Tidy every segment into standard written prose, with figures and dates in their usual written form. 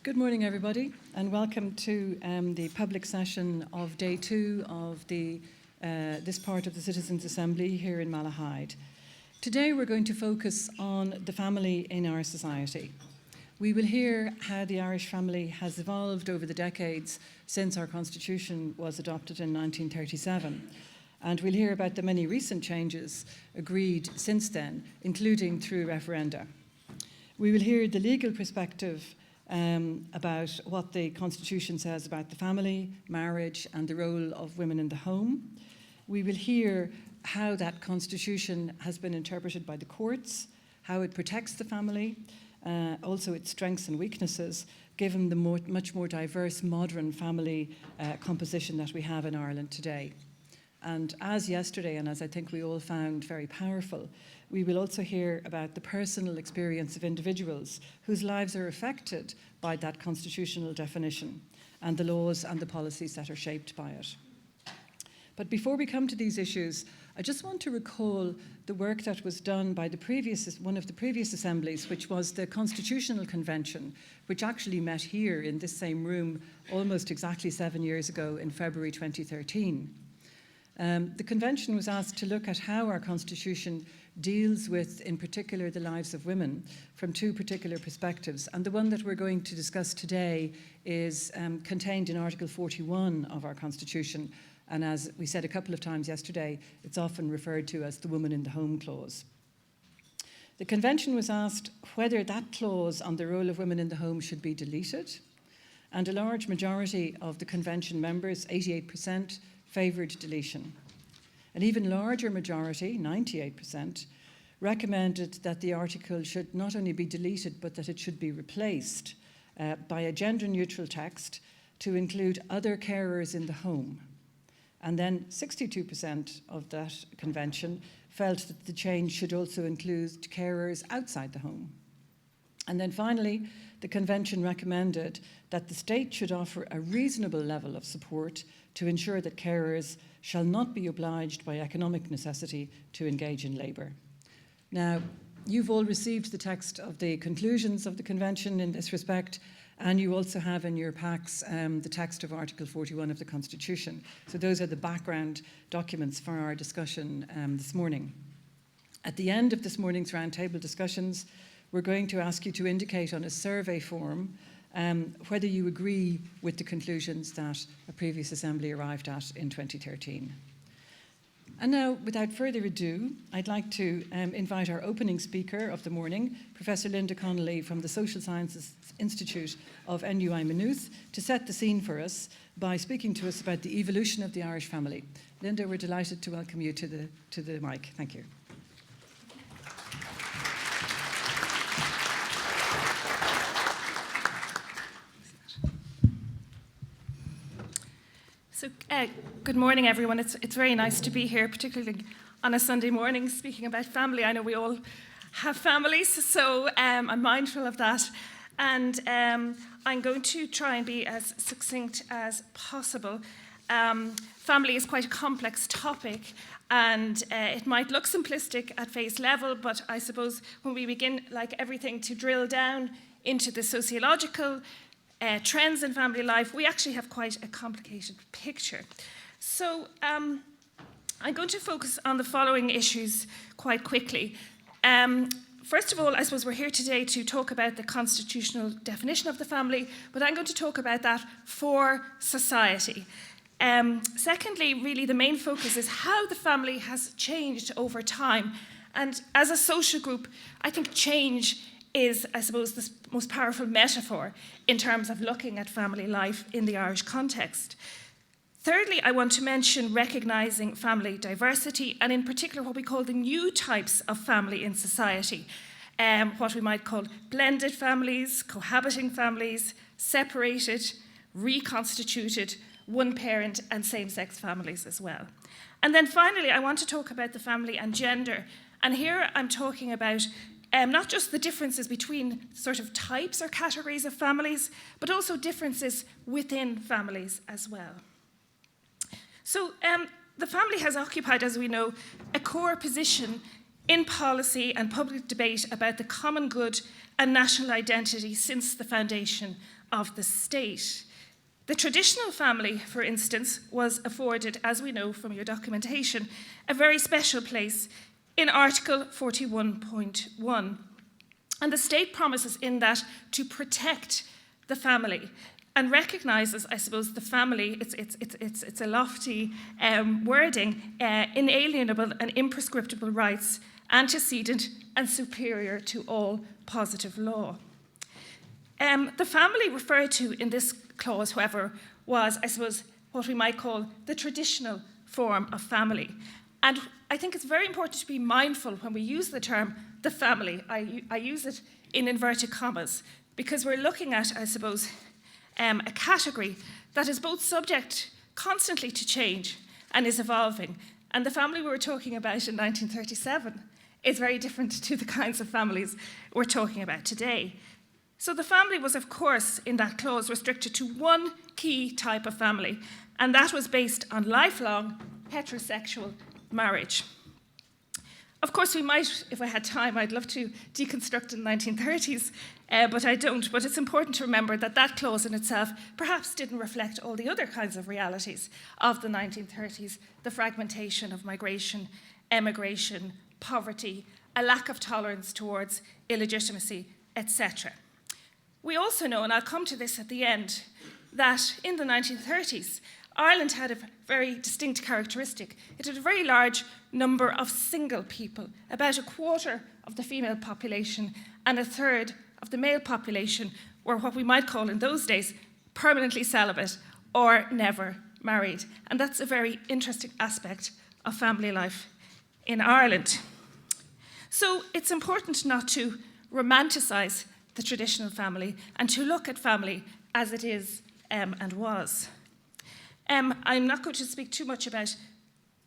Good morning, everybody, and welcome to the public session of day 2 of this part of the Citizens' Assembly here in Malahide. Today we're going to focus on the family in our society. We will hear how the Irish family has evolved over the decades since our Constitution was adopted in 1937. And we'll hear about the many recent changes agreed since then, including through referenda. We will hear the legal perspective about what the Constitution says about the family, marriage, and the role of women in the home. We will hear how that Constitution has been interpreted by the courts, how it protects the family, also its strengths and weaknesses, given the much more diverse modern family composition that we have in Ireland today. And as yesterday, and as I think we all found very powerful, we will also hear about the personal experience of individuals whose lives are affected by that constitutional definition and the laws and the policies that are shaped by it. But before we come to these issues, I just want to recall the work that was done by one of the previous assemblies, which was the Constitutional Convention, which actually met here in this same room almost exactly 7 years ago in February 2013. The convention was asked to look at how our constitution deals with, in particular, the lives of women from two particular perspectives. And the one that we're going to discuss today is contained in Article 41 of our constitution. And as we said a couple of times yesterday, it's often referred to as the Woman in the Home Clause. The convention was asked whether that clause on the role of women in the home should be deleted. And a large majority of the convention members, 88%, favoured deletion. An even larger majority, 98%, recommended that the article should not only be deleted, but that it should be replaced by a gender-neutral text to include other carers in the home. And then 62% of that convention felt that the change should also include carers outside the home. And then finally, the convention recommended that the state should offer a reasonable level of support to ensure that carers shall not be obliged by economic necessity to engage in labour. Now, you've all received the text of the conclusions of the convention in this respect, and you also have in your packs the text of Article 41 of the Constitution. So those are the background documents for our discussion this morning. At the end of this morning's roundtable discussions, we're going to ask you to indicate on a survey form whether you agree with the conclusions that a previous assembly arrived at in 2013. And now, without further ado, I'd like to invite our opening speaker of the morning, Professor Linda Connolly from the Social Sciences Institute of NUI Maynooth, to set the scene for us by speaking to us about the evolution of the Irish family. Linda, we're delighted to welcome you to the mic. Thank you. So, good morning, everyone. It's very nice to be here, particularly on a Sunday morning, speaking about family. I know we all have families, so I'm mindful of that. And I'm going to try and be as succinct as possible. Family is quite a complex topic, and it might look simplistic at face level, but I suppose when we begin, like everything, to drill down into the sociological trends in family life, we actually have quite a complicated picture. So I'm going to focus on the following issues quite quickly. First of all, I suppose we're here today to talk about the constitutional definition of the family, but I'm going to talk about that for society. Secondly, really the main focus is how the family has changed over time. And as a social group, I think change is, I suppose, the most powerful metaphor in terms of looking at family life in the Irish context. Thirdly, I want to mention recognising family diversity, and in particular what we call the new types of family in society, what we might call blended families, cohabiting families, separated, reconstituted, one-parent and same-sex families as well. And then finally, I want to talk about the family and gender, and here I'm talking about not just the differences between sort of types or categories of families, but also differences within families as well. So the family has occupied, as we know, a core position in policy and public debate about the common good and national identity since the foundation of the state. The traditional family, for instance, was afforded, as we know from your documentation, a very special place in Article 41.1. And the state promises in that to protect the family and recognises, I suppose, the family, it's a lofty wording, inalienable and imprescriptible rights, antecedent and superior to all positive law. The family referred to in this clause, however, was, I suppose, what we might call the traditional form of family. And I think it's very important to be mindful when we use the term the family. I use it in inverted commas because we're looking at, I suppose, a category that is both subject constantly to change and is evolving. And the family we were talking about in 1937 is very different to the kinds of families we're talking about today. So the family was, of course, in that clause restricted to one key type of family, and that was based on lifelong heterosexual marriage. Of course, we might, if I had time, I'd love to deconstruct in the 1930s, but I don't. But it's important to remember that that clause in itself perhaps didn't reflect all the other kinds of realities of the 1930s, the fragmentation of migration, emigration, poverty, a lack of tolerance towards illegitimacy, etc. We also know, and I'll come to this at the end, that in the 1930s, Ireland had a very distinct characteristic. It had a very large number of single people, about a quarter of the female population and a third of the male population were what we might call in those days permanently celibate or never married. And that's a very interesting aspect of family life in Ireland. So it's important not to romanticise the traditional family and to look at family as it is and was. I'm not going to speak too much about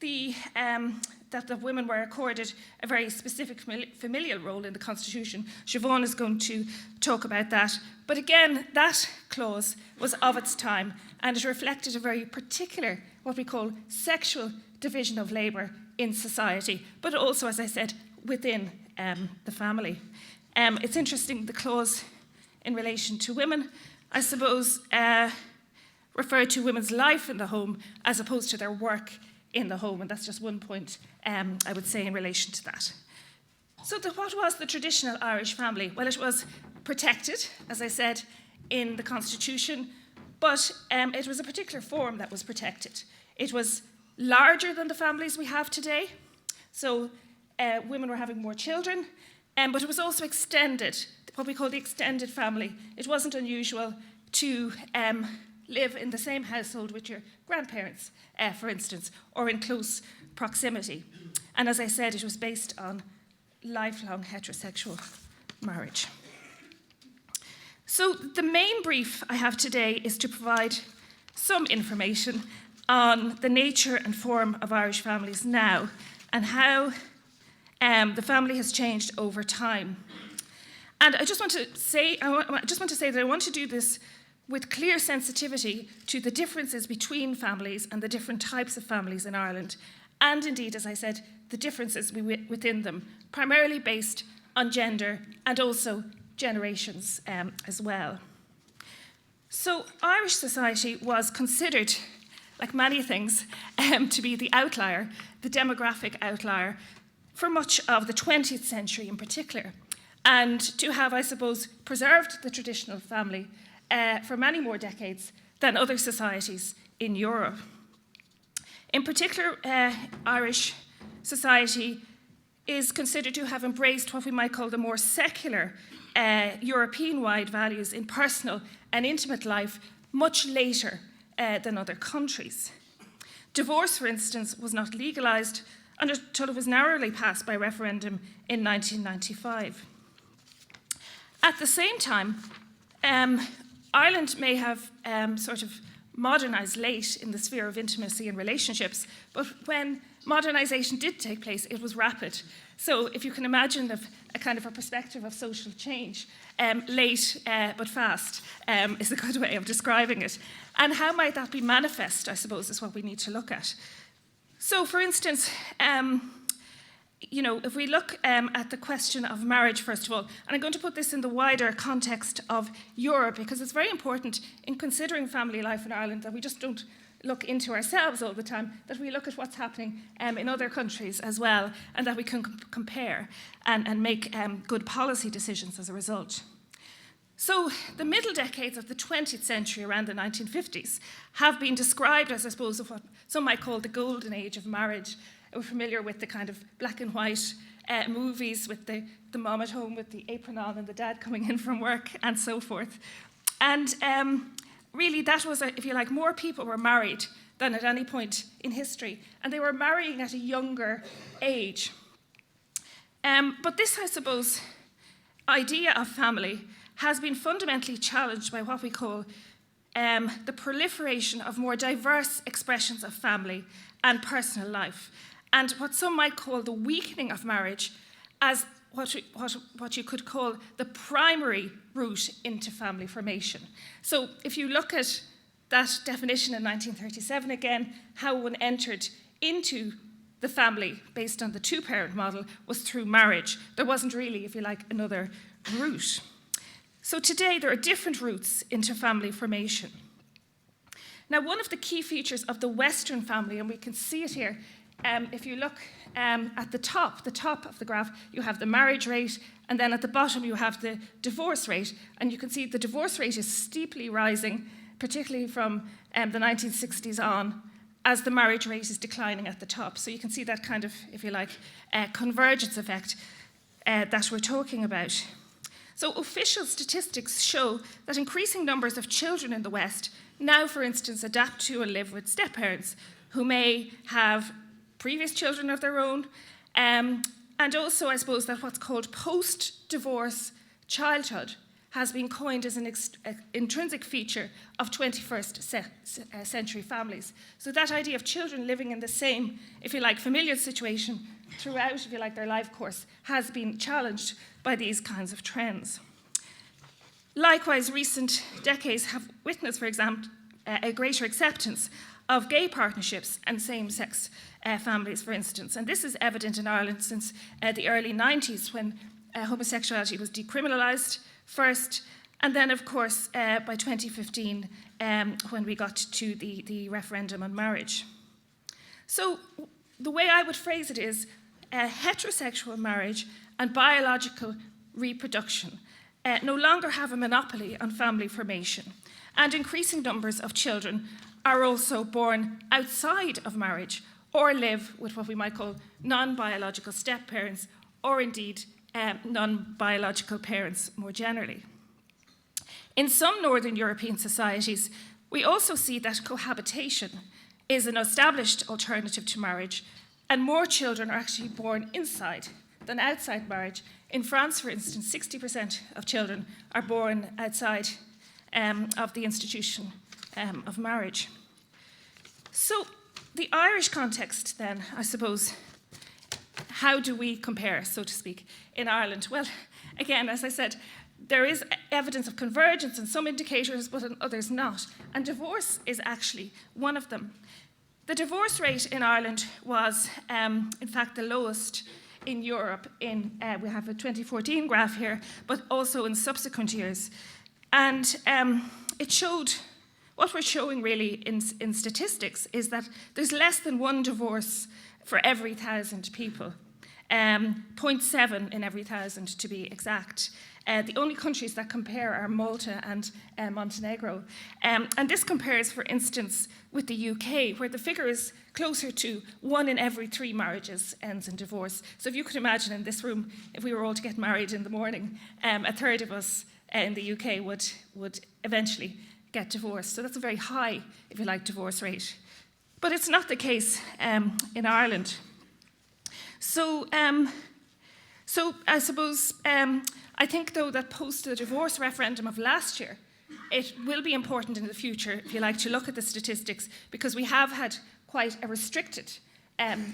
that the women were accorded a very specific familial role in the Constitution. Siobhan is going to talk about that. But again, that clause was of its time, and it reflected a very particular, what we call sexual division of labour in society, but also, as I said, within the family. It's interesting, the clause in relation to women, I suppose, referred to women's life in the home as opposed to their work in the home, and that's just one point I would say in relation to that. So what was the traditional Irish family? Well, it was protected, as I said, in the Constitution, but it was a particular form that was protected. It was larger than the families we have today, so women were having more children, but it was also extended, what we call the extended family. It wasn't unusual to live in the same household with your grandparents, for instance, or in close proximity. And as I said, it was based on lifelong heterosexual marriage. So the main brief I have today is to provide some information on the nature and form of Irish families now and how the family has changed over time. And I just want to say that I want to do this with clear sensitivity to the differences between families and the different types of families in Ireland, and indeed, as I said, the differences within them, primarily based on gender and also generations as well. So Irish society was considered, like many things, to be the outlier, the demographic outlier, for much of the 20th century in particular, and to have, I suppose, preserved the traditional family for many more decades than other societies in Europe. In particular, Irish society is considered to have embraced what we might call the more secular European-wide values in personal and intimate life much later than other countries. Divorce, for instance, was not legalised until it was narrowly passed by referendum in 1995. At the same time, Ireland may have sort of modernised late in the sphere of intimacy and relationships, but when modernisation did take place, it was rapid. So if you can imagine a kind of a perspective of social change, late but fast is a good way of describing it. And how might that be manifest, I suppose, is what we need to look at. So for instance, you know, if we look at the question of marriage, first of all, and I'm going to put this in the wider context of Europe, because it's very important in considering family life in Ireland that we just don't look into ourselves all the time, that we look at what's happening in other countries as well, and that we can compare and make good policy decisions as a result. So the middle decades of the 20th century, around the 1950s, have been described as, I suppose, of what some might call the golden age of marriage. We're familiar with the kind of black and white movies with the mom at home with the apron on and the dad coming in from work and so forth. And really that was, if you like, more people were married than at any point in history. And they were marrying at a younger age. But this, I suppose, idea of family has been fundamentally challenged by what we call the proliferation of more diverse expressions of family and personal life, and what some might call the weakening of marriage as what you could call the primary route into family formation. So if you look at that definition in 1937 again, how one entered into the family based on the two-parent model was through marriage. There wasn't really, if you like, another route. So today there are different routes into family formation. Now, one of the key features of the Western family, and we can see it here, if you look at the top of the graph, you have the marriage rate, and then at the bottom you have the divorce rate. And you can see the divorce rate is steeply rising, particularly from the 1960s on, as the marriage rate is declining at the top. So you can see that kind of, if you like, convergence effect that we're talking about. So official statistics show that increasing numbers of children in the West now, for instance, adapt to and live with step-parents who may have previous children of their own, and also, I suppose, that what's called post-divorce childhood has been coined as an intrinsic feature of 21st century families. So that idea of children living in the same, if you like, familial situation throughout, if you like, their life course has been challenged by these kinds of trends. Likewise, recent decades have witnessed, for example, a greater acceptance of gay partnerships and same-sex families, for instance. And this is evident in Ireland since the early 90s, when homosexuality was decriminalised first, and then, of course, by 2015, when we got to the referendum on marriage. So the way I would phrase it is heterosexual marriage and biological reproduction no longer have a monopoly on family formation, and increasing numbers of children are also born outside of marriage or live with what we might call non-biological step-parents, or indeed non-biological parents more generally. In some Northern European societies, we also see that cohabitation is an established alternative to marriage, and more children are actually born inside than outside marriage. In France, for instance, 60% of children are born outside of the institution of marriage. So the Irish context then, I suppose, how do we compare, so to speak, in Ireland? Well, again, as I said, there is evidence of convergence in some indicators, but in others not. And divorce is actually one of them. The divorce rate in Ireland was, in fact, the lowest in Europe. We have a 2014 graph here, but also in subsequent years. And it showed, what we're showing really in statistics is that there's less than one divorce for every 1,000 people, 0.7 in every 1,000 to be exact. The only countries that compare are Malta and Montenegro. And this compares, for instance, with the UK, where the figure is closer to 1 in every 3 marriages ends in divorce. So if you could imagine in this room, if we were all to get married in the morning, a third of us in the UK would eventually get divorced. So that's a very high, if you like, divorce rate. But it's not the case in Ireland. So I suppose, I think, though, that post the divorce referendum of last year, it will be important in the future, if you like, to look at the statistics, because we have had quite a restricted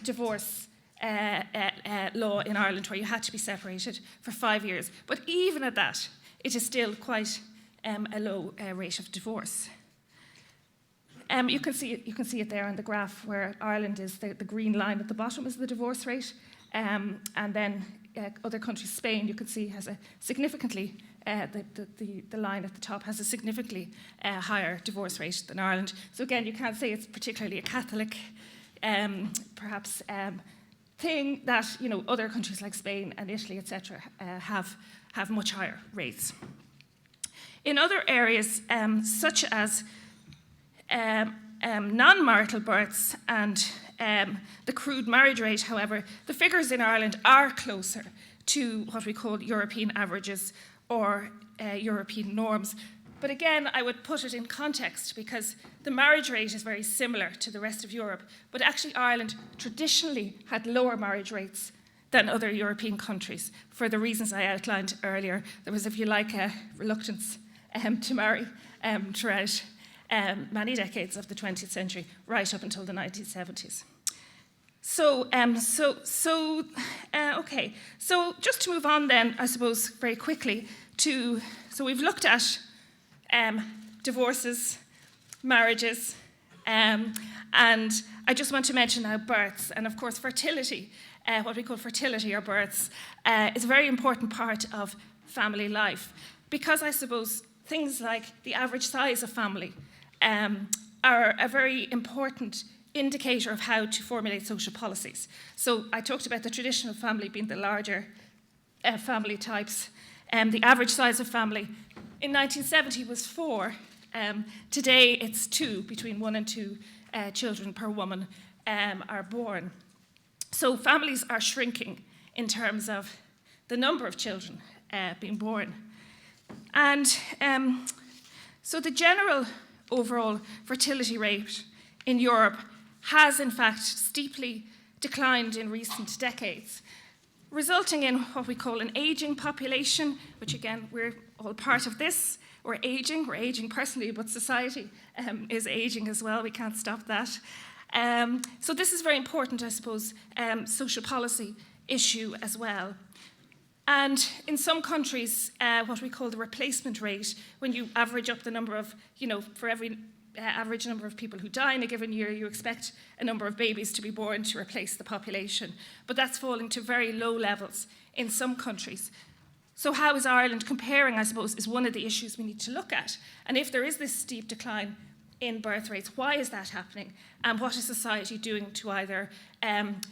divorce law in Ireland where you had to be separated for 5 years. But even at that, it is still quite a low rate of divorce. You can see it there on the graph, where Ireland is the green line at the bottom is the divorce rate, And then other countries, Spain, you can see, has a significantly, the line at the top has a significantly higher divorce rate than Ireland. So again, you can't say it's particularly a Catholic, perhaps, thing that other countries like Spain and Italy, etc., have much higher rates. In other areas, such as non-marital births and the crude marriage rate, however, the figures in Ireland are closer to what we call European averages or European norms. But again, I would put it in context because the marriage rate is very similar to the rest of Europe, but actually Ireland traditionally had lower marriage rates than other European countries for the reasons I outlined earlier. There was, if you like, a reluctance to marry throughout many decades of the 20th century, right up until the 1970s. Okay. So just to move on then, I suppose, very quickly so we've looked at divorces, marriages, and I just want to mention now births, and of course fertility, what we call fertility or births, is a very important part of family life, because I suppose things like the average size of family are a very important indicator of how to formulate social policies. So I talked about the traditional family being the larger family types. The average size of family in 1970 was 4. Today it's 2, between 1 and 2 children per woman are born. So families are shrinking in terms of the number of children being born. And so the general overall fertility rate in Europe has in fact steeply declined in recent decades, resulting in what we call an aging population, which again, we're all part of this. We're aging personally, but society is aging as well. We can't stop that. So this is very important, I suppose, social policy issue as well. And in some countries, what we call the replacement rate, when you average up the number of, for every average number of people who die in a given year, you expect a number of babies to be born to replace the population. But that's falling to very low levels in some countries. So how is Ireland comparing, I suppose, is one of the issues we need to look at. And if there is this steep decline in birth rates, why is that happening? And what is society doing to either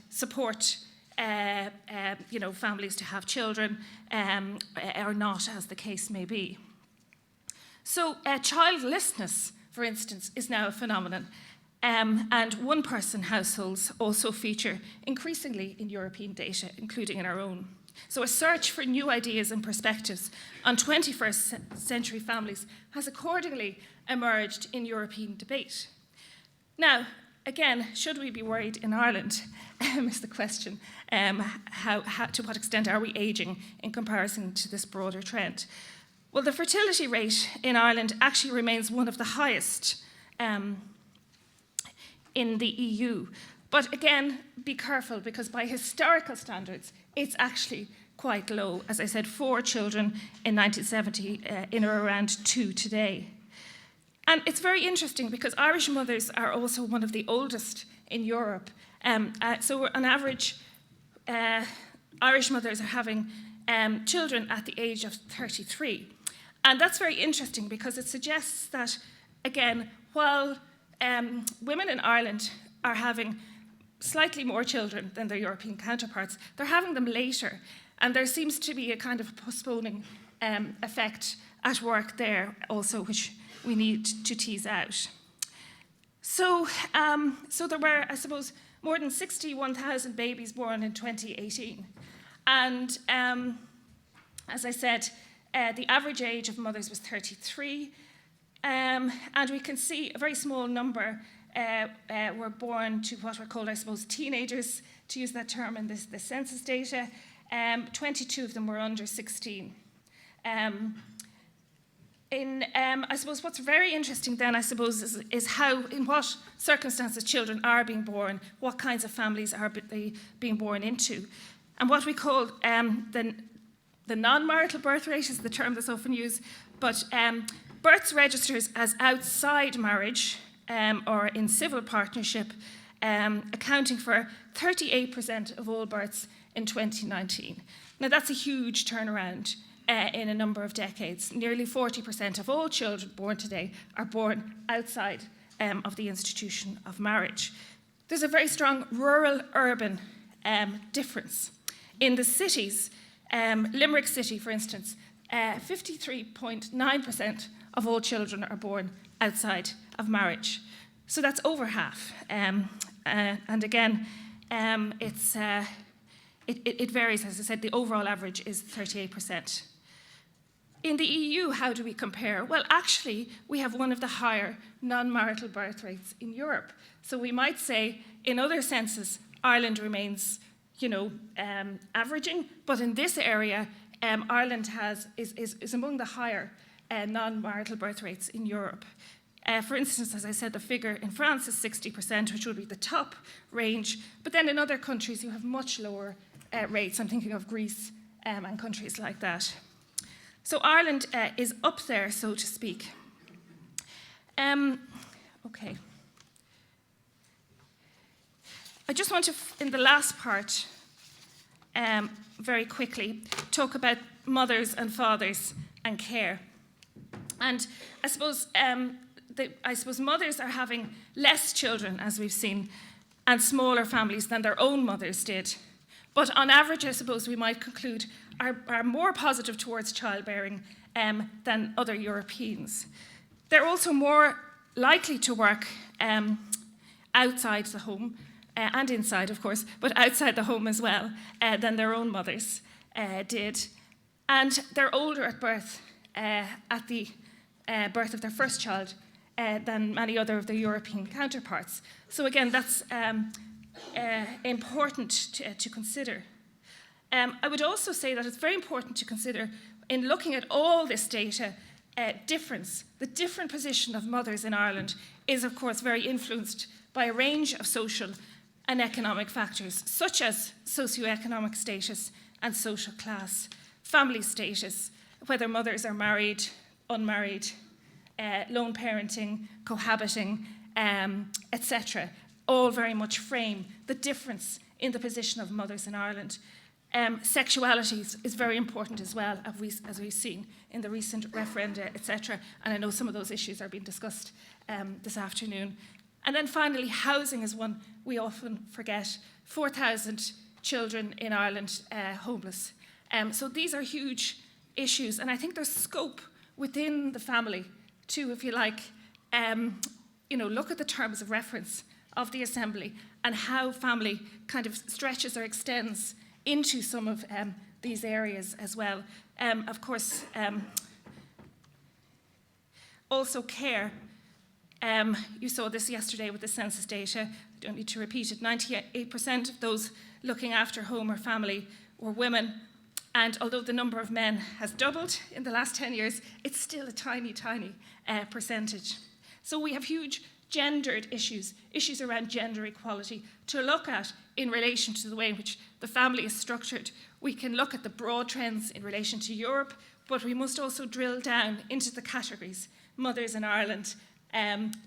support families to have children or not, as the case may be? So childlessness, for instance, is now a phenomenon. And one-person households also feature increasingly in European data, including in our own. So a search for new ideas and perspectives on 21st century families has accordingly emerged in European debate. Now, again, should we be worried in Ireland, is the question. To what extent are we ageing in comparison to this broader trend? Well, the fertility rate in Ireland actually remains one of the highest in the EU. But again, be careful, because by historical standards, it's actually quite low. As I said, 4 children in 1970, in or around 2 today. And it's very interesting because Irish mothers are also one of the oldest in Europe. So on average, Irish mothers are having children at the age of 33. And that's very interesting because it suggests that, again, while women in Ireland are having slightly more children than their European counterparts, they're having them later. And there seems to be a kind of postponing effect at work there also, which we need to tease out. So there were, I suppose, more than 61,000 babies born in 2018. And as I said, the average age of mothers was 33. And we can see a very small number were born to what were called, I suppose, teenagers, to use that term in the census data. 22 of them were under 16. I suppose what's very interesting then, I suppose, is how, in what circumstances children are being born, what kinds of families are they being born into. And what we call the non-marital birth rate is the term that's often used, but births registered as outside marriage or in civil partnership, accounting for 38% of all births in 2019. Now, that's a huge turnaround in a number of decades. Nearly 40% of all children born today are born outside of the institution of marriage. There's a very strong rural-urban difference. In the cities, Limerick City, for instance, 53.9% of all children are born outside of marriage. So that's over half. And again, it varies. As I said, the overall average is 38%. In the EU, how do we compare? Well, actually, we have one of the higher non-marital birth rates in Europe. So we might say, in other senses, Ireland remains, averaging, but in this area, Ireland is among the higher non-marital birth rates in Europe. For instance, as I said, the figure in France is 60%, which would be the top range, but then in other countries you have much lower rates. I'm thinking of Greece and countries like that. So Ireland is up there, so to speak. Okay. I just want to, in the last part, very quickly, talk about mothers and fathers and care. And I suppose mothers are having less children, as we've seen, and smaller families than their own mothers did. But on average, I suppose we might conclude, are more positive towards childbearing than other Europeans. They're also more likely to work outside the home, and inside, of course, but outside the home as well, than their own mothers did. And they're older at birth, at the birth of their first child, than many other of their European counterparts. So again, that's important to consider. I would also say that it's very important to consider, in looking at all this data, the different position of mothers in Ireland is, of course, very influenced by a range of social and economic factors, such as socioeconomic status and social class, family status, whether mothers are married, unmarried, lone parenting, cohabiting, etc., all very much frame the difference in the position of mothers in Ireland. Sexuality is very important as well, as we've seen in the recent referenda, etc., and I know some of those issues are being discussed this afternoon. And then finally, housing is one we often forget. 4,000 children in Ireland homeless. So these are huge issues, and I think there's scope within the family to, if you like, look at the terms of reference of the Assembly and how family kind of stretches or extends into some of these areas as well. Of course, also care. You saw this yesterday with the census data. I don't need to repeat it. 98% of those looking after home or family were women. And although the number of men has doubled in the last 10 years, it's still a tiny, tiny percentage. So we have huge gendered issues around gender equality to look at in relation to the way in which the family is structured. We can look at the broad trends in relation to Europe, but we must also drill down into the categories: mothers in Ireland,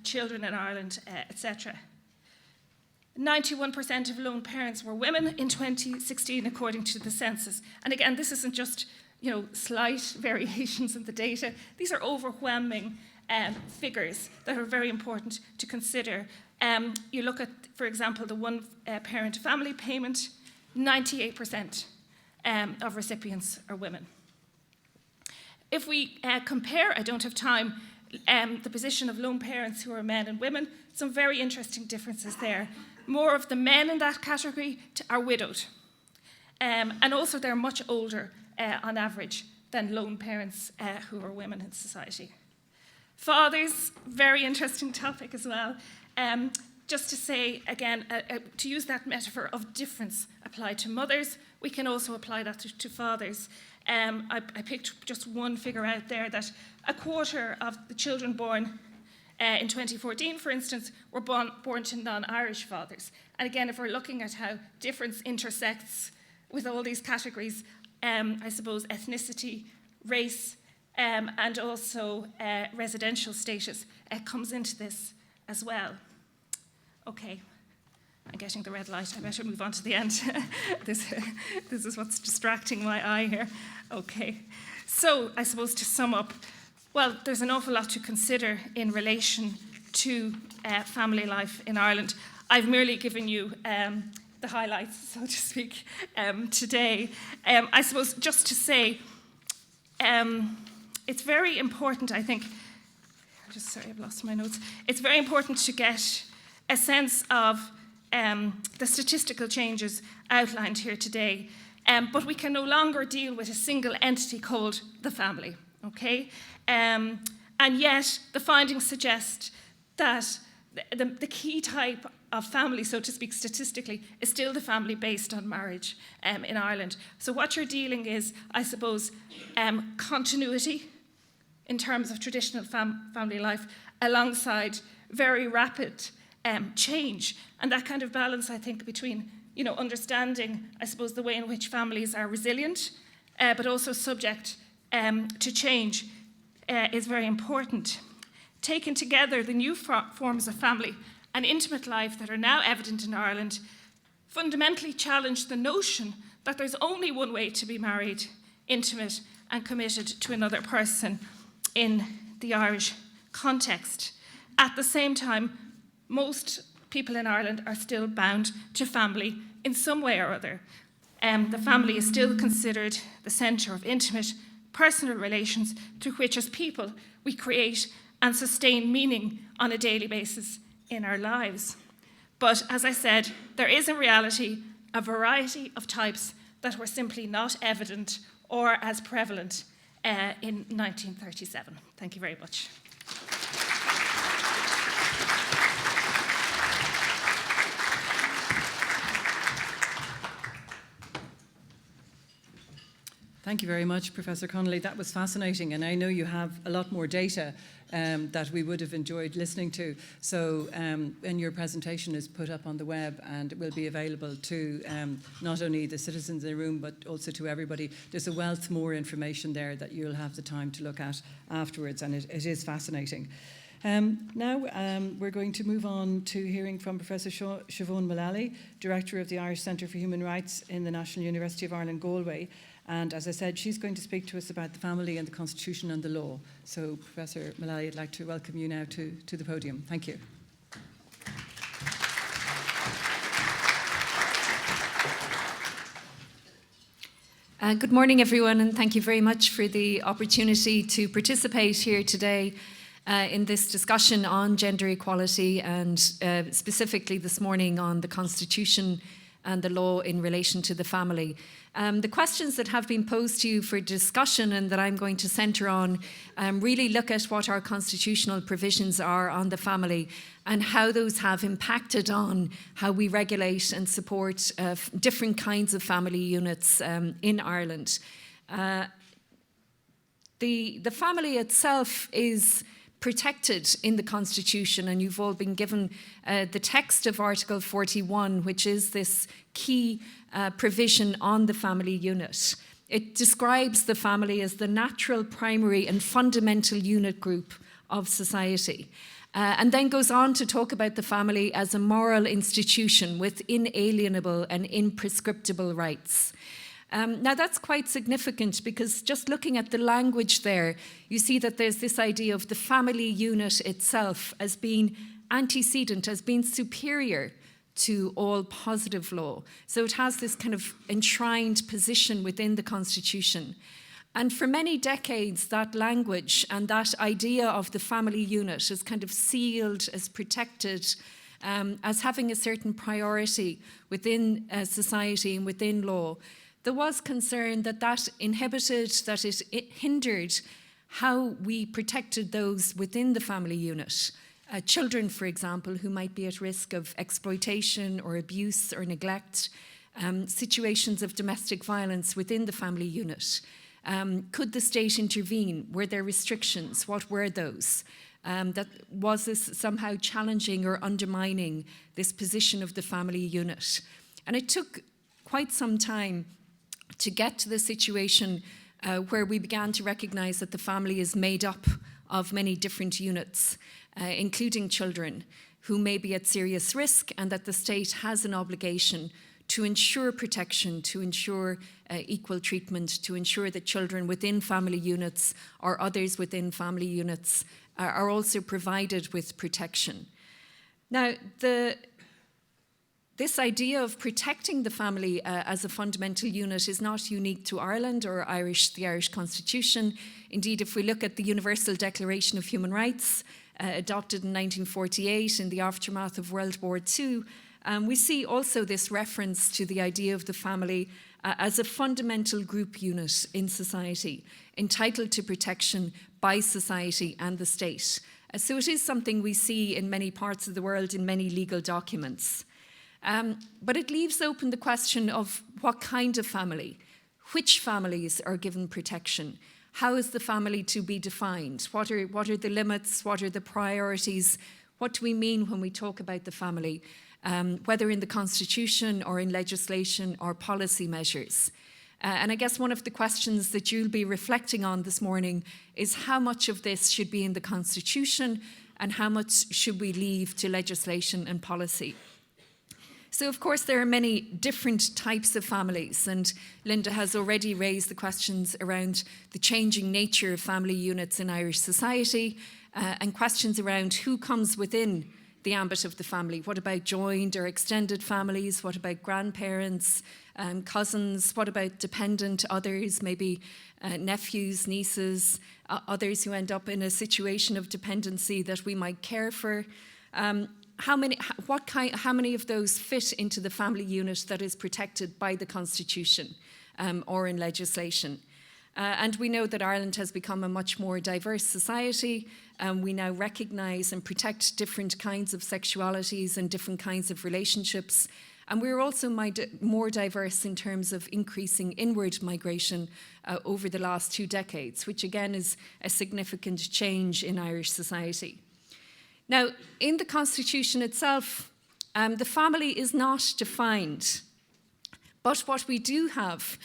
children in Ireland, etc. 91% of lone parents were women in 2016, according to the census. And again, this isn't just slight variations in the data. These are overwhelming figures that are very important to consider. You look at, for example, the one-parent family payment, 98% of recipients are women. If we compare, I don't have time, the position of lone parents who are men and women, some very interesting differences there. More of the men in that category are widowed. And also they're much older on average than lone parents who are women in society. Fathers, very interesting topic as well. Just to say, again, to use that metaphor of difference applied to mothers, we can also apply that to fathers. I picked just one figure out there, that a quarter of the children born in 2014, for instance, were born to non-Irish fathers. And again, if we're looking at how difference intersects with all these categories, I suppose ethnicity, race, and also residential status comes into this as well. Okay, I'm getting the red light. I better move on to the end. This is what's distracting my eye here. Okay. So I suppose to sum up, well, there's an awful lot to consider in relation to family life in Ireland. I've merely given you the highlights, so to speak, today. I suppose just to say, it's very important, I think, sorry, I've lost my notes. It's very important to get a sense of the statistical changes outlined here today. But we can no longer deal with a single entity called the family, okay? And yet, the findings suggest that the key type of family, so to speak, statistically, is still the family based on marriage in Ireland. So what you're dealing is, I suppose, continuity in terms of traditional family life alongside very rapid change. And that kind of balance, I think, between understanding, I suppose, the way in which families are resilient, but also subject to change is very important. Taken together, the new forms of family and intimate life that are now evident in Ireland fundamentally challenge the notion that there's only one way to be married, intimate, and committed to another person in the Irish context. At the same time, most people in Ireland are still bound to family in some way or other. The family is still considered the centre of intimate, personal relations through which, as people, we create and sustain meaning on a daily basis in our lives. But as I said, there is in reality a variety of types that were simply not evident or as prevalent in 1937. Thank you very much. Thank you very much, Professor Connolly. That was fascinating, and I know you have a lot more data that we would have enjoyed listening to. So, and your presentation is put up on the web, and it will be available to not only the citizens in the room, but also to everybody. There's a wealth more information there that you'll have the time to look at afterwards, and it is fascinating. Now we're going to move on to hearing from Professor Siobhan Mullally, Director of the Irish Centre for Human Rights in the National University of Ireland, Galway. And as I said, she's going to speak to us about the family and the Constitution and the law. So, Professor Mullally, I'd like to welcome you now to the podium. Thank you. Good morning, everyone, and thank you very much for the opportunity to participate here today in this discussion on gender equality and specifically this morning on the Constitution and the law in relation to the family. The questions that have been posed to you for discussion and that I'm going to centre on really look at what our constitutional provisions are on the family and how those have impacted on how we regulate and support different kinds of family units in Ireland. The family itself is protected in the Constitution, and you've all been given the text of Article 41, which is this key provision on the family unit. It describes the family as the natural, primary and fundamental unit group of society, and then goes on to talk about the family as a moral institution with inalienable and imprescriptible rights. Now that's quite significant because just looking at the language there, you see that there's this idea of the family unit itself as being antecedent, as being superior to all positive law. So it has this kind of enshrined position within the Constitution. And for many decades, that language and that idea of the family unit is kind of sealed, as protected, as having a certain priority within society and within law. There was concern that that inhibited, that it hindered how we protected those within the family unit. Children, for example, who might be at risk of exploitation or abuse or neglect, situations of domestic violence within the family unit. Could the state intervene? Were there restrictions? What were those? Was this somehow challenging or undermining this position of the family unit? And it took quite some time to get to the situation where we began to recognise that the family is made up of many different units, including children, who may be at serious risk, and that the state has an obligation to ensure protection, to ensure equal treatment, to ensure that children within family units or others within family units are also provided with protection. Now, this idea of protecting the family as a fundamental unit is not unique to Ireland or the Irish Constitution. Indeed, if we look at the Universal Declaration of Human Rights, adopted in 1948 in the aftermath of World War II, we see also this reference to the idea of the family as a fundamental group unit in society, entitled to protection by society and the state. So it is something we see in many parts of the world in many legal documents. But it leaves open the question of what kind of family, which families are given protection, how is the family to be defined, what are the limits, what are the priorities, what do we mean when we talk about the family, whether in the Constitution or in legislation or policy measures. And I guess one of the questions that you'll be reflecting on this morning is how much of this should be in the Constitution and how much should we leave to legislation and policy. So, of course, there are many different types of families, and Linda has already raised the questions around the changing nature of family units in Irish society and questions around who comes within the ambit of the family. What about joined or extended families? What about grandparents, cousins? What about dependent others, maybe nephews, nieces, others who end up in a situation of dependency that we might care for? How many of those fit into the family unit that is protected by the Constitution or in legislation? And we know that Ireland has become a much more diverse society. We now recognise and protect different kinds of sexualities and different kinds of relationships. And we're also more diverse in terms of increasing inward migration over the last 2 decades, which again is a significant change in Irish society. Now, in the Constitution itself, the family is not defined. But what we do have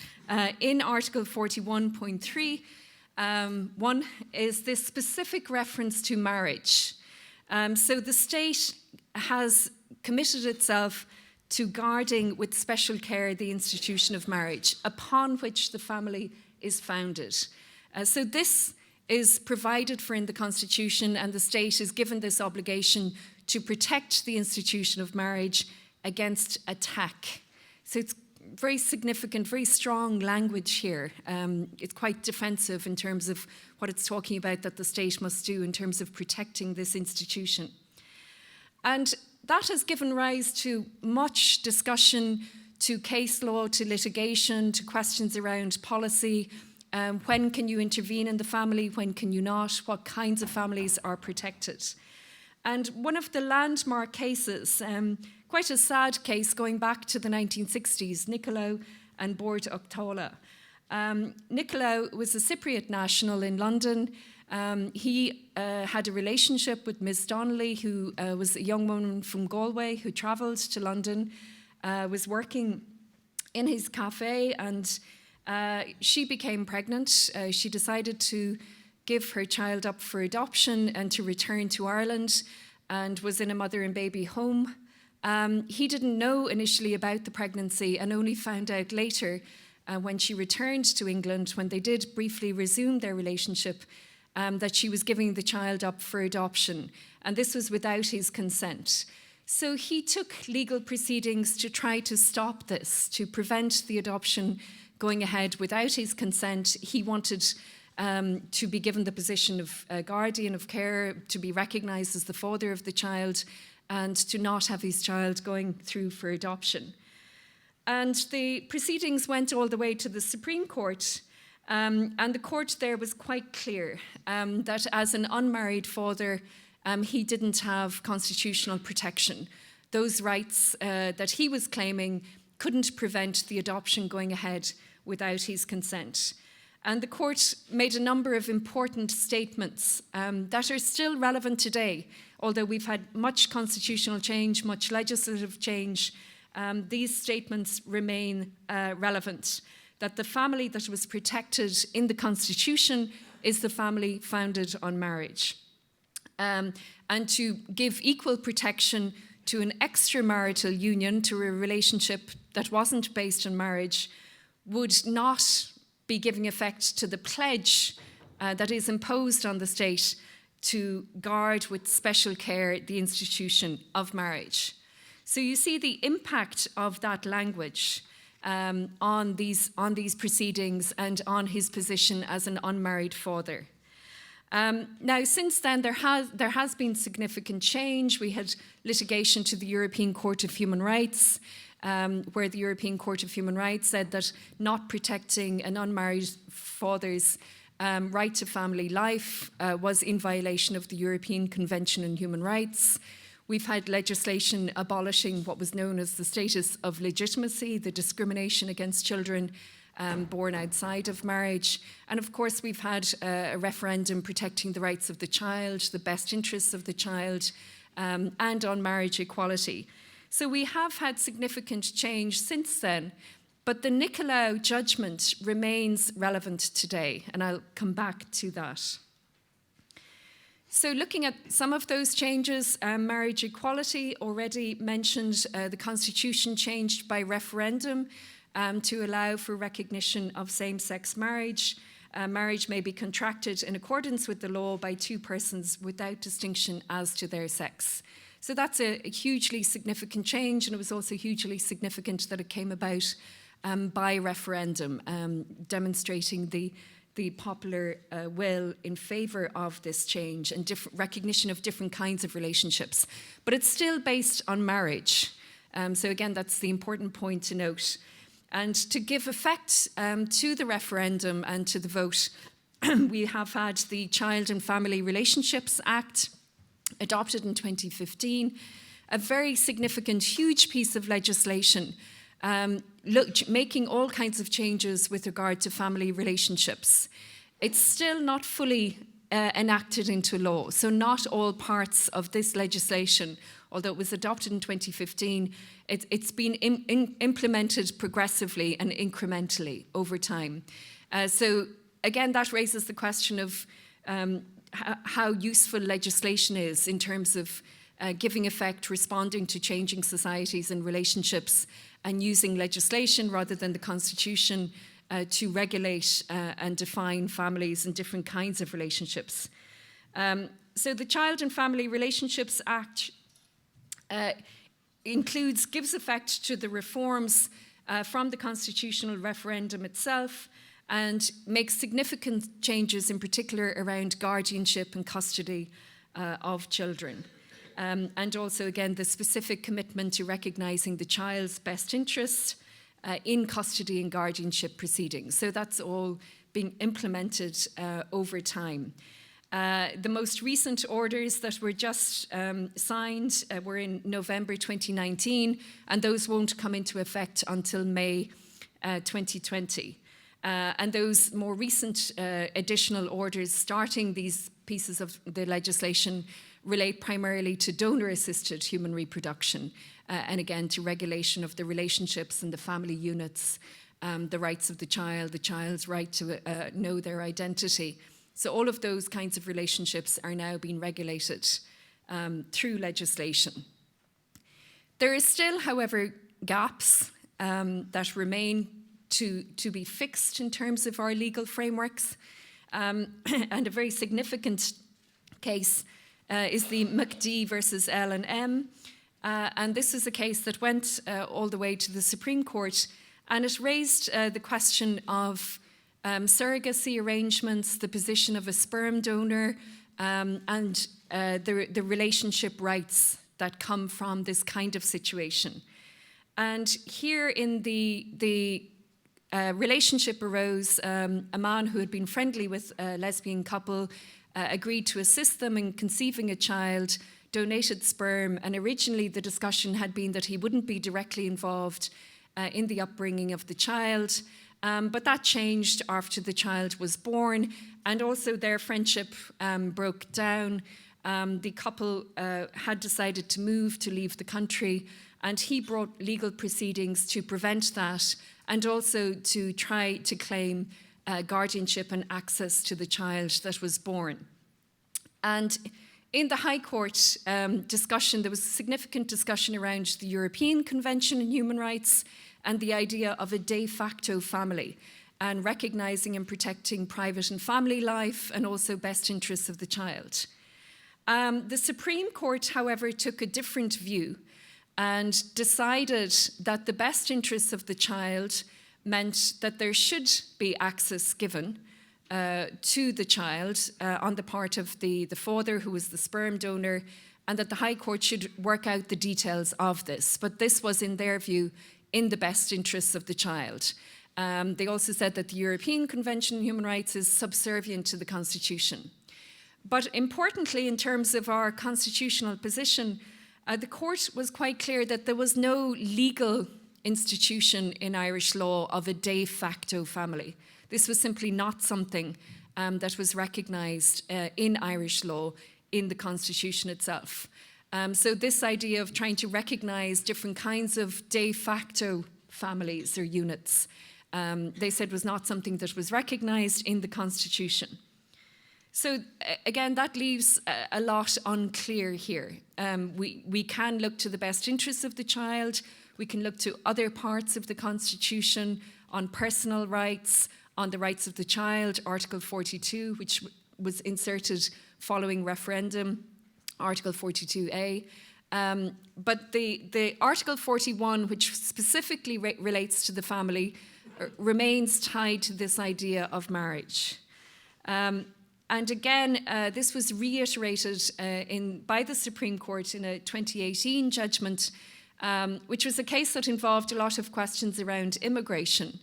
in Article 41.3, one is this specific reference to marriage. So the state has committed itself to guarding with special care the institution of marriage, upon which the family is founded. So this is provided for in the Constitution, and the state is given this obligation to protect the institution of marriage against attack. So it's very significant, very strong language here. It's quite defensive in terms of what it's talking about that the state must do in terms of protecting this institution. And that has given rise to much discussion, to case law, to litigation, to questions around policy. When can you intervene in the family? When can you not? What kinds of families are protected? And one of the landmark cases, quite a sad case going back to the 1960s, Nicolaou and Bord Octola. Nicolaou was a Cypriot national in London. He had a relationship with Ms. Donnelly, who was a young woman from Galway who travelled to London, was working in his cafe, and she became pregnant. She decided to give her child up for adoption and to return to Ireland, and was in a mother and baby home. He didn't know initially about the pregnancy and only found out later when she returned to England, when they did briefly resume their relationship, that she was giving the child up for adoption. And this was without his consent. So he took legal proceedings to try to stop this, to prevent the adoption going ahead without his consent. He wanted to be given the position of guardian of care, to be recognised as the father of the child, and to not have his child going through for adoption. And the proceedings went all the way to the Supreme Court, and the court there was quite clear that as an unmarried father, he didn't have constitutional protection. Those rights that he was claiming couldn't prevent the adoption going ahead without his consent. And the court made a number of important statements that are still relevant today. Although we've had much constitutional change, much legislative change, these statements remain relevant. That the family that was protected in the Constitution is the family founded on marriage. and to give equal protection to an extramarital union, to a relationship that wasn't based on marriage, would not be giving effect to the pledge that is imposed on the state to guard with special care the institution of marriage. So you see the impact of that language on these proceedings and on his position as an unmarried father. Now, since then, there has been significant change. We had litigation to the European Court of Human Rights, where the European Court of Human Rights said that not protecting an unmarried father's right to family life was in violation of the European Convention on Human Rights. We've had legislation abolishing what was known as the status of legitimacy, the discrimination against children born outside of marriage. And of course, we've had a referendum protecting the rights of the child, the best interests of the child, and on marriage equality. So we have had significant change since then, but the Nicolau judgment remains relevant today, and I'll come back to that. So looking at some of those changes, marriage equality, already mentioned, the Constitution changed by referendum to allow for recognition of same-sex marriage. Marriage may be contracted in accordance with the law by two persons without distinction as to their sex. So that's a hugely significant change, and it was also hugely significant that it came about by referendum, demonstrating the popular will in favour of this change and recognition of different kinds of relationships. But it's still based on marriage. So again, that's the important point to note. And to give effect to the referendum and to the vote, we have had the Child and Family Relationships Act adopted in 2015, a very significant, huge piece of legislation making all kinds of changes with regard to family relationships. It's still not fully enacted into law, so not all parts of this legislation, although it was adopted in 2015, it's been implemented progressively and incrementally over time. So again, that raises the question of how useful legislation is in terms of giving effect, responding to changing societies and relationships, and using legislation rather than the Constitution to regulate and define families and different kinds of relationships. So the Child and Family Relationships Act gives effect to the reforms from the constitutional referendum itself, and makes significant changes in particular around guardianship and custody of children. And also, again, the specific commitment to recognising the child's best interests in custody and guardianship proceedings. So that's all being implemented over time. The most recent orders that were just signed were in November 2019, and those won't come into effect until May 2020. And those more recent additional orders starting these pieces of the legislation relate primarily to donor-assisted human reproduction, and again to regulation of the relationships and the family units, the rights of the child's right to know their identity. So all of those kinds of relationships are now being regulated through legislation. There is still, however, gaps that remain to be fixed in terms of our legal frameworks. And a very significant case is the McD versus L&M. And this is a case that went all the way to the Supreme Court, and it raised the question of surrogacy arrangements, the position of a sperm donor, and the relationship rights that come from this kind of situation. And here in the relationship arose, a man who had been friendly with a lesbian couple agreed to assist them in conceiving a child, donated sperm, and originally the discussion had been that he wouldn't be directly involved in the upbringing of the child, but that changed after the child was born, and also their friendship broke down. The couple had decided to move, to leave the country, and he brought legal proceedings to prevent that, and also to try to claim guardianship and access to the child that was born. And In the High Court discussion, there was significant discussion around the European Convention on Human Rights and the idea of a de facto family, and recognising and protecting private and family life and also best interests of the child. The Supreme Court, however, took a different view and decided that the best interests of the child meant that there should be access given to the child on the part of the father, who was the sperm donor, and that the High Court should work out the details of this. But this was, in their view, in the best interests of the child. They also said that the European Convention on Human Rights is subservient to the Constitution. But importantly, in terms of our constitutional position, the court was quite clear that there was no legal institution in Irish law of a de facto family. This was simply not something that was recognised in Irish law in the Constitution itself. So this idea of trying to recognise different kinds of de facto families or units, they said was not something that was recognised in the Constitution. So again, that leaves a lot unclear here. We can look to the best interests of the child. We can look to other parts of the Constitution on personal rights, on the rights of the child, Article 42, which was inserted following referendum, Article 42A. But the Article 41, which specifically relates to the family, remains tied to this idea of marriage. And again, this was reiterated by the Supreme Court in a 2018 judgment, which was a case that involved a lot of questions around immigration.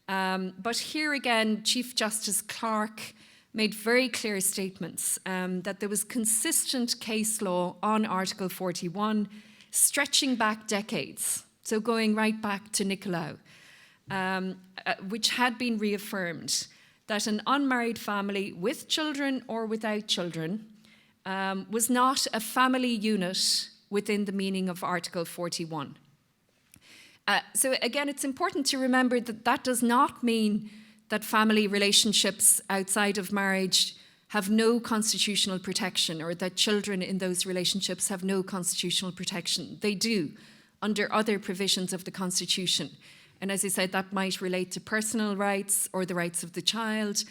But here again, Chief Justice Clarke made very clear statements that there was consistent case law on Article 41, stretching back decades, so going right back to Nicolau, which had been reaffirmed that an unmarried family with children or without children was not a family unit within the meaning of Article 41. So again, it's important to remember that that does not mean that family relationships outside of marriage have no constitutional protection, or that children in those relationships have no constitutional protection. They do, under other provisions of the Constitution. And as I said, that might relate to personal rights or the rights of the child.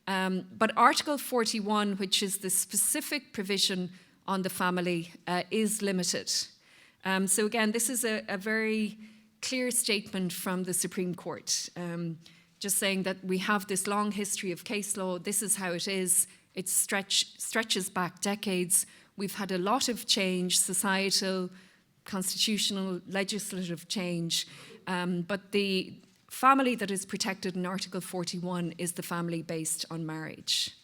But Article 41, which is the specific provision on the family, is limited. So again, this is a very clear statement from the Supreme Court, just saying that we have this long history of case law. This is how it is. It stretches back decades. We've had a lot of change, societal, constitutional, legislative change. But the family that is protected in Article 41 is the family based on marriage.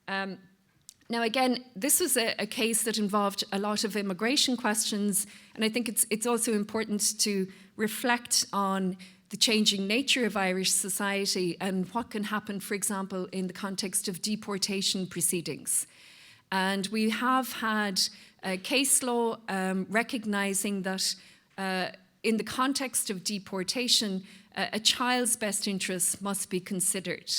Now again, this was a case that involved a lot of immigration questions, and I think it's also important to reflect on the changing nature of Irish society and what can happen, for example, in the context of deportation proceedings. And we have had case law recognising that in the context of deportation, a child's best interests must be considered.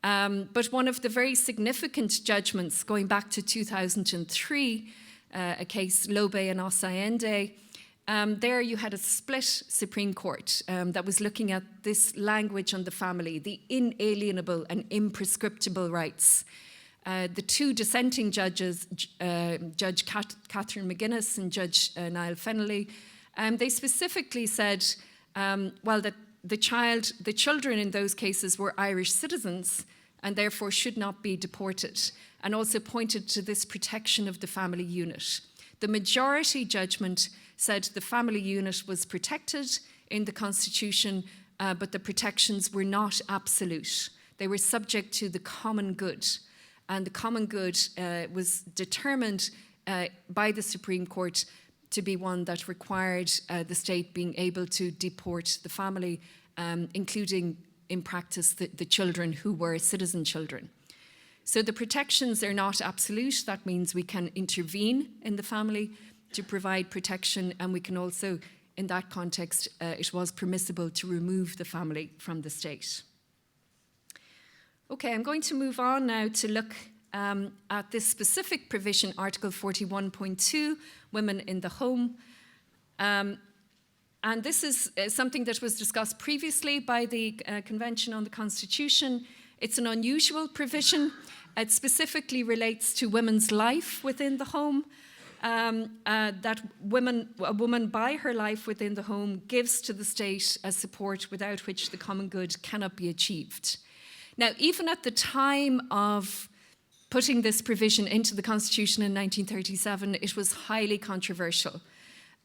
But one of the very significant judgments going back to 2003, a case Lobe and Ossayende, there you had a split Supreme Court that was looking at this language on the family, the inalienable and imprescriptible rights. The two dissenting judges, Judge Catherine McGuinness and Judge Niall Fennelly, they specifically said, well, that the children in those cases were Irish citizens and therefore should not be deported, and also pointed to this protection of the family unit. The majority judgment said the family unit was protected in the Constitution, but the protections were not absolute. They were subject to the common good, and the common good was determined by the Supreme Court to be one that required the state being able to deport the family, including in practice the children who were citizen children. So the protections are not absolute. That means we can intervene in the family to provide protection, and we can also, in that context, it was permissible to remove the family from the state. Okay, I'm going to move on now to look at this specific provision, Article 41.2, women in the home. And this is something that was discussed previously by the Convention on the Constitution. It's an unusual provision. It specifically relates to women's life within the home. That a woman by her life within the home gives to the state as support without which the common good cannot be achieved. Now, even at the time of putting this provision into the Constitution in 1937, it was highly controversial.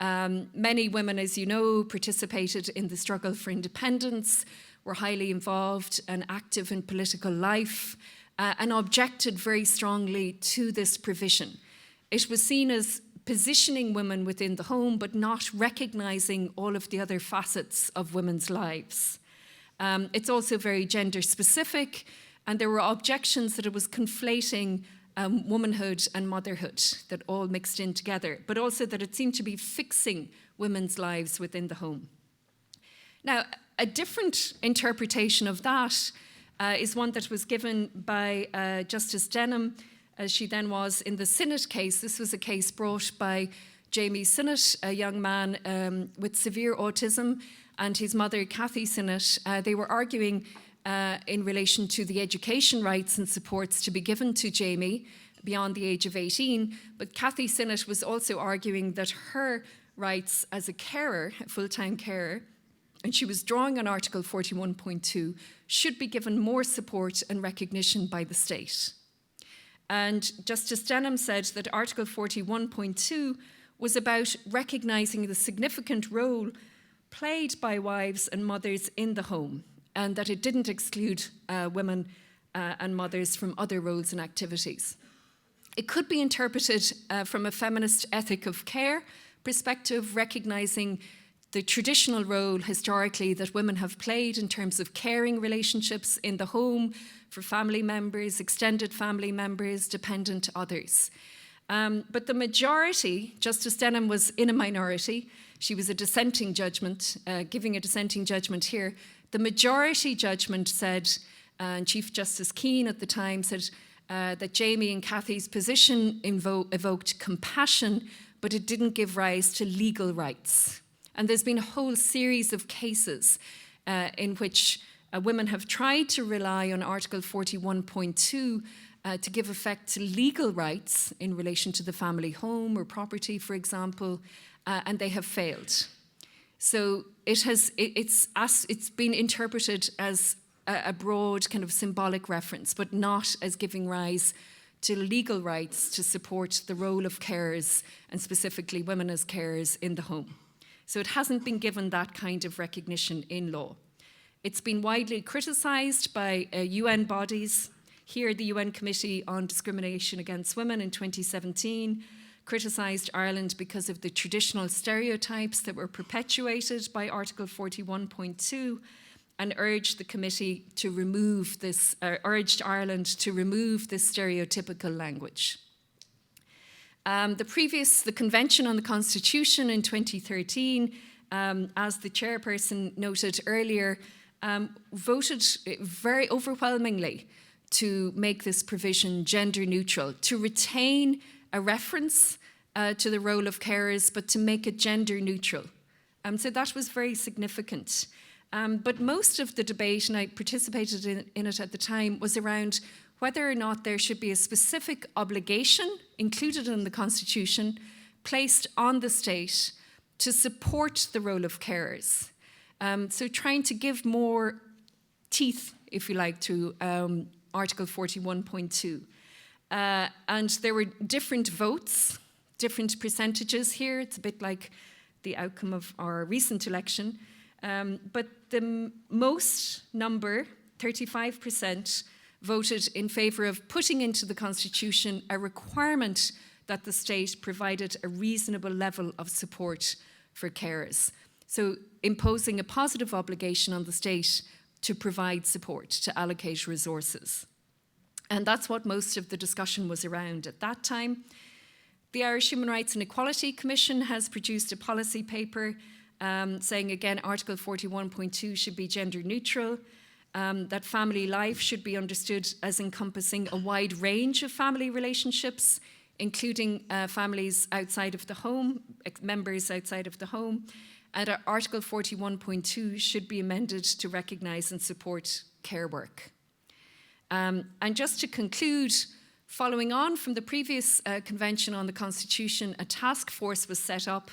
Many women, as you know, participated in the struggle for independence, were highly involved and active in political life, and objected very strongly to this provision. It was seen as positioning women within the home, but not recognising all of the other facets of women's lives. It's also very gender specific, and there were objections that it was conflating womanhood and motherhood, that all mixed in together, but also that it seemed to be fixing women's lives within the home. Now, a different interpretation of that is one that was given by Justice Denham, as she then was in the Sinnott case. This was a case brought by Jamie Sinnott, a young man with severe autism, and his mother, Kathy Sinnott. They were arguing in relation to the education rights and supports to be given to Jamie beyond the age of 18. But Kathy Sinnott was also arguing that her rights as a carer, a full-time carer, and she was drawing on Article 41.2, should be given more support and recognition by the state. And Justice Denham said that Article 41.2 was about recognising the significant role played by wives and mothers in the home, and that it didn't exclude women and mothers from other roles and activities. It could be interpreted from a feminist ethic of care perspective, recognising the traditional role historically that women have played in terms of caring relationships in the home for family members, extended family members, dependent others. But the majority, Justice Denham was in a minority. She was a dissenting judgment, giving a dissenting judgment here. The majority judgment said, and Chief Justice Keane at the time said, that Jamie and Kathy's position evoked compassion, but it didn't give rise to legal rights. And there's been a whole series of cases in which women have tried to rely on Article 41.2 to give effect to legal rights in relation to the family home or property, for example, and they have failed. So it's been interpreted as a broad kind of symbolic reference, but not as giving rise to legal rights to support the role of carers, and specifically women as carers in the home. So it hasn't been given that kind of recognition in law. It's been widely criticised by UN bodies. Here, the UN Committee on Discrimination Against Women in 2017 criticised Ireland because of the traditional stereotypes that were perpetuated by Article 41.2, and urged the committee to remove this, urged Ireland to remove this stereotypical language. The Convention on the Constitution in 2013, as the chairperson noted earlier, voted very overwhelmingly to make this provision gender neutral, to retain a reference to the role of carers, but to make it gender neutral. So that was very significant. But most of the debate, and I participated in it at the time, was around whether or not there should be a specific obligation included in the Constitution placed on the state to support the role of carers. So trying to give more teeth, if you like, to Article 41.2. And there were different votes, different percentages here. It's a bit like the outcome of our recent election. But the most number, 35%, voted in favour of putting into the Constitution a requirement that the state provided a reasonable level of support for carers. So imposing a positive obligation on the state to provide support, to allocate resources. And that's what most of the discussion was around at that time. The Irish Human Rights and Equality Commission has produced a policy paper saying, again, Article 41.2 should be gender neutral. that family life should be understood as encompassing a wide range of family relationships, including families outside of the home, members outside of the home. And Article 41.2 should be amended to recognise and support care work. And just to conclude, following on from the previous Convention on the Constitution, a task force was set up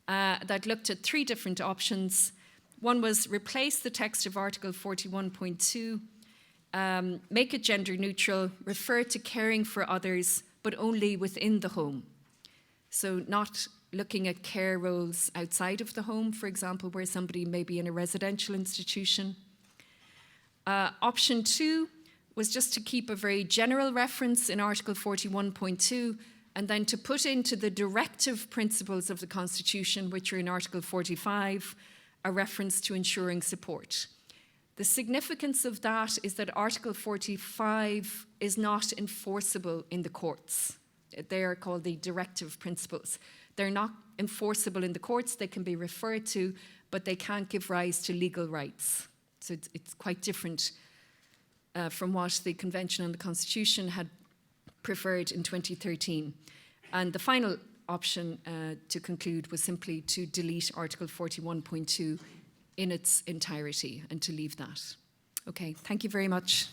that looked at 3 different options. One was replace the text of Article 41.2, make it gender neutral, refer to caring for others, but only within the home. So not looking at care roles outside of the home, for example, where somebody may be in a residential institution. Option 2 was just to keep a very general reference in Article 41.2 and then to put into the directive principles of the Constitution, which are in Article 45, a reference to ensuring support. The significance of that is that Article 45 is not enforceable in the courts. They are called the directive principles. They're not enforceable in the courts. They can be referred to, but they can't give rise to legal rights. So it's quite different from what the Convention on the Constitution had preferred in 2013. And the final option to conclude was simply to delete Article 41.2 in its entirety and to leave that. Okay, thank you very much.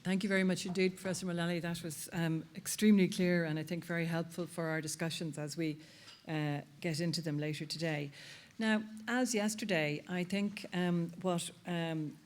Thank you very much indeed, Professor Mullally. That was extremely clear and I think very helpful for our discussions as we get into them later today. Now, as yesterday, I think what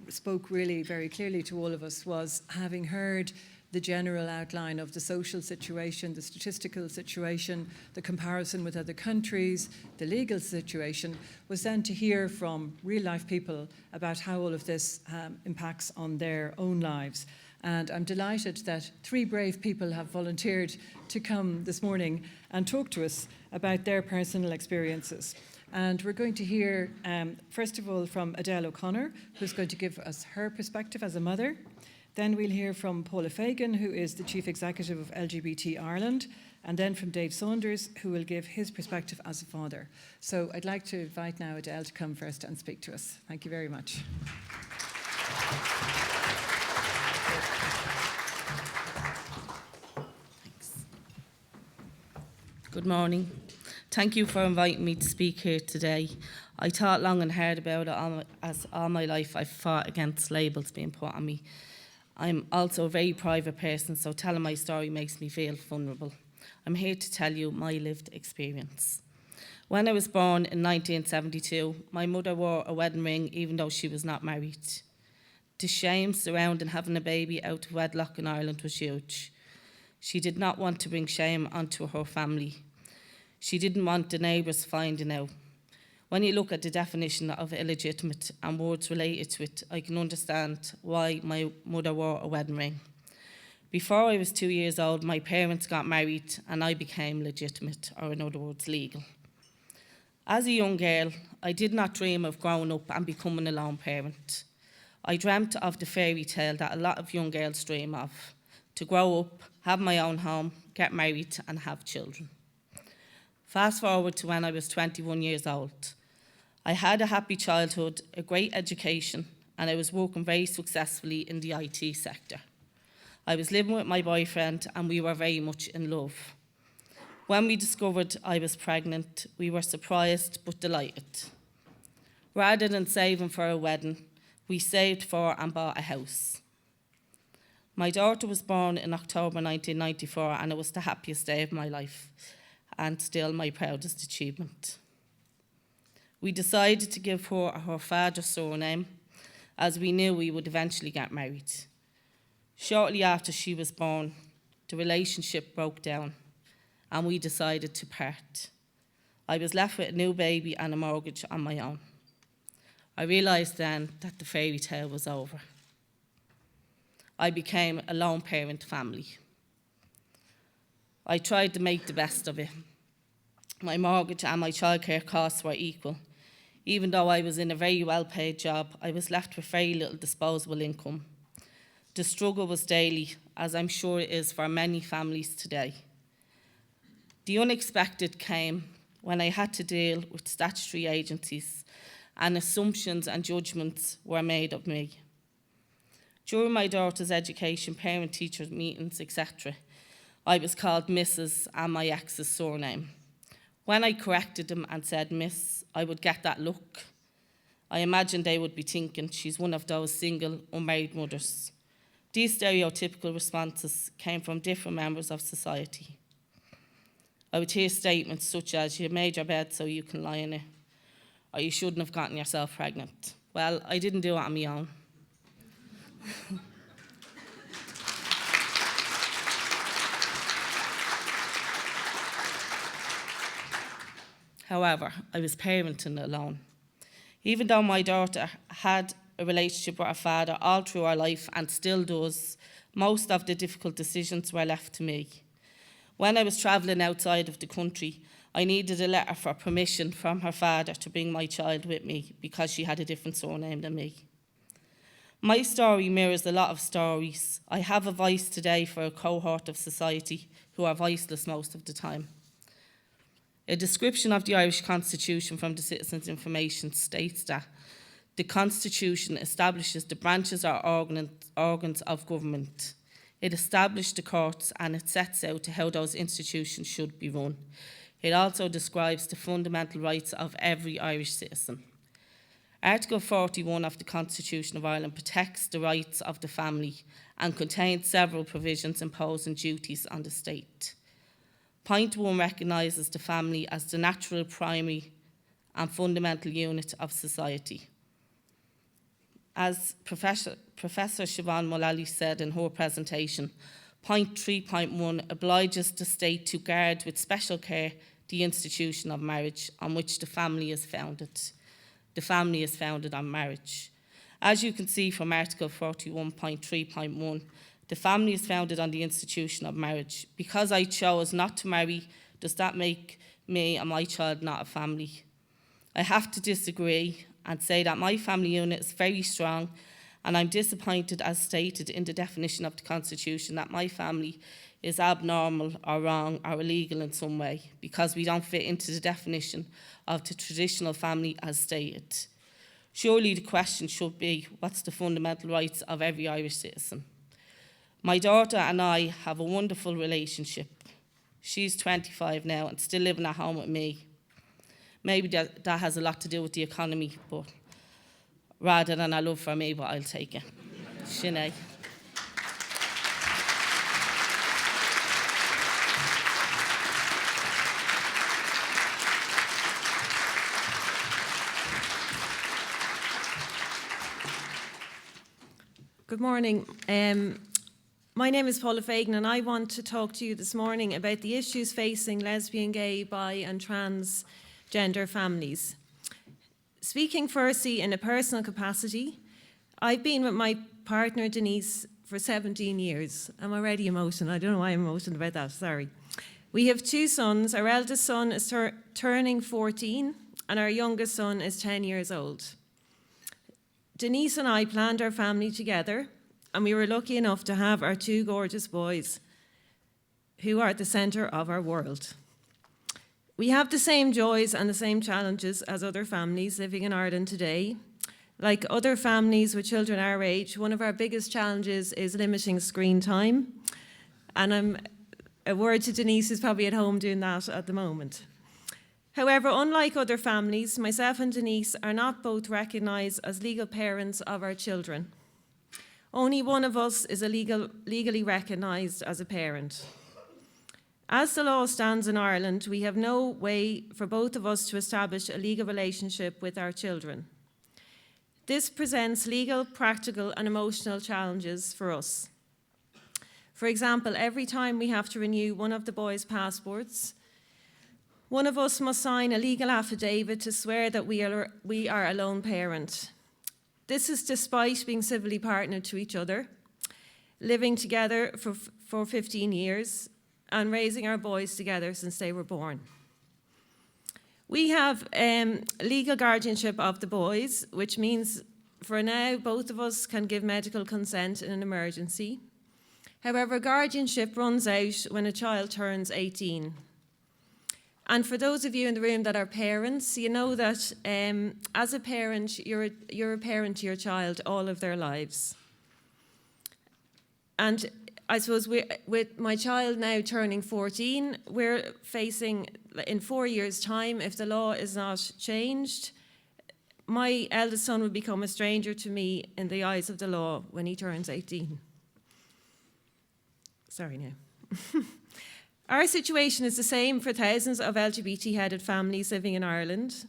spoke really very clearly to all of us was having heard the general outline of the social situation, the statistical situation, the comparison with other countries, the legal situation, was then to hear from real-life people about how all of this impacts on their own lives. And I'm delighted that 3 brave people have volunteered to come this morning and talk to us about their personal experiences. And we're going to hear, first of all, from Adele O'Connor, who's going to give us her perspective as a mother. Then we'll hear from Paula Fagan, who is the Chief Executive of LGBT Ireland, and then from Dave Saunders, who will give his perspective as a father. So I'd like to invite now Adele to come first and speak to us. Thank you very much. Thanks. Good morning. Thank you for inviting me to speak here today. I thought long and hard about it as all my life I've fought against labels being put on me. I'm also a very private person, so telling my story makes me feel vulnerable. I'm here to tell you my lived experience. When I was born in 1972, my mother wore a wedding ring even though she was not married. The shame surrounding having a baby out of wedlock in Ireland was huge. She did not want to bring shame onto her family. She didn't want the neighbours finding out. When you look at the definition of illegitimate and words related to it, I can understand why my mother wore a wedding ring. Before I was 2 years old, my parents got married and I became legitimate, or in other words, legal. As a young girl, I did not dream of growing up and becoming a lone parent. I dreamt of the fairy tale that a lot of young girls dream of, to grow up, have my own home, get married and have children. Fast forward to when I was 21 years old. I had a happy childhood, a great education, and I was working very successfully in the IT sector. I was living with my boyfriend and we were very much in love. When we discovered I was pregnant, we were surprised but delighted. Rather than saving for a wedding, we saved for and bought a house. My daughter was born in October 1994 and it was the happiest day of my life, and still my proudest achievement. We decided to give her father's surname, as we knew we would eventually get married. Shortly after she was born, the relationship broke down and we decided to part. I was left with a new baby and a mortgage on my own. I realised then that the fairy tale was over. I became a lone parent family. I tried to make the best of it. My mortgage and my childcare costs were equal. Even though I was in a very well-paid job, I was left with very little disposable income. The struggle was daily, as I'm sure it is for many families today. The unexpected came when I had to deal with statutory agencies and assumptions and judgments were made of me. During my daughter's education, parent-teacher meetings, etc., I was called Mrs. and my ex's surname. When I corrected them and said Miss, I would get that look. I imagined they would be thinking she's one of those single, unmarried mothers. These stereotypical responses came from different members of society. I would hear statements such as, you made your bed so you can lie in it, or you shouldn't have gotten yourself pregnant. Well, I didn't do it on my own. However, I was parenting alone. Even though my daughter had a relationship with her father all through her life and still does, most of the difficult decisions were left to me. When I was travelling outside of the country, I needed a letter for permission from her father to bring my child with me because she had a different surname than me. My story mirrors a lot of stories. I have a voice today for a cohort of society who are voiceless most of the time. A description of the Irish Constitution from the Citizens' Information states that the Constitution establishes the branches or organs of government. It established the courts and it sets out how those institutions should be run. It also describes the fundamental rights of every Irish citizen. Article 41 of the Constitution of Ireland protects the rights of the family and contains several provisions imposing duties on the state. Point 1 recognises the family as the natural, primary and fundamental unit of society. As Professor Siobhan Mullally said in her presentation, point 3.1 obliges the state to guard with special care the institution of marriage on which the family is founded. The family is founded on marriage. As you can see from Article 41.3.1, the family is founded on the institution of marriage. Because I chose not to marry, does that make me and my child not a family? I have to disagree and say that my family unit is very strong, and I'm disappointed, as stated in the definition of the Constitution, that my family is abnormal or wrong or illegal in some way because we don't fit into the definition of the traditional family as stated. Surely the question should be, what's the fundamental rights of every Irish citizen? My daughter and I have a wonderful relationship. She's 25 now and still living at home with me. Maybe that has a lot to do with the economy, but rather than a love for me, but I'll take it. Sinead. Good morning. My name is Paula Fagan and I want to talk to you this morning about the issues facing lesbian, gay, bi and transgender families. Speaking firstly in a personal capacity, I've been with my partner Denise for 17 years. I'm already emotional. I don't know why I'm emotional about that, sorry. We have two sons. Our eldest son is turning 14 and our youngest son is 10 years old. Denise and I planned our family together, and we were lucky enough to have our two gorgeous boys who are at the centre of our world. We have the same joys and the same challenges as other families living in Ireland today. Like other families with children our age, one of our biggest challenges is limiting screen time. And a word to Denise, who's probably at home doing that at the moment. However, unlike other families, myself and Denise are not both recognised as legal parents of our children. Only one of us is legally recognised as a parent. As the law stands in Ireland, we have no way for both of us to establish a legal relationship with our children. This presents legal, practical and emotional challenges for us. For example, every time we have to renew one of the boys' passports, one of us must sign a legal affidavit to swear that we are a lone parent. This is despite being civilly partnered to each other, living together for 15 years, and raising our boys together since they were born. We have legal guardianship of the boys, which means for now both of us can give medical consent in an emergency. However, guardianship runs out when a child turns 18. And for those of you in the room that are parents, you know that as a parent, you're a parent to your child all of their lives. And I suppose with my child now turning 14, we're facing, in 4 years' time, if the law is not changed, my eldest son will become a stranger to me in the eyes of the law when he turns 18. Sorry now. Our situation is the same for thousands of LGBT-headed families living in Ireland.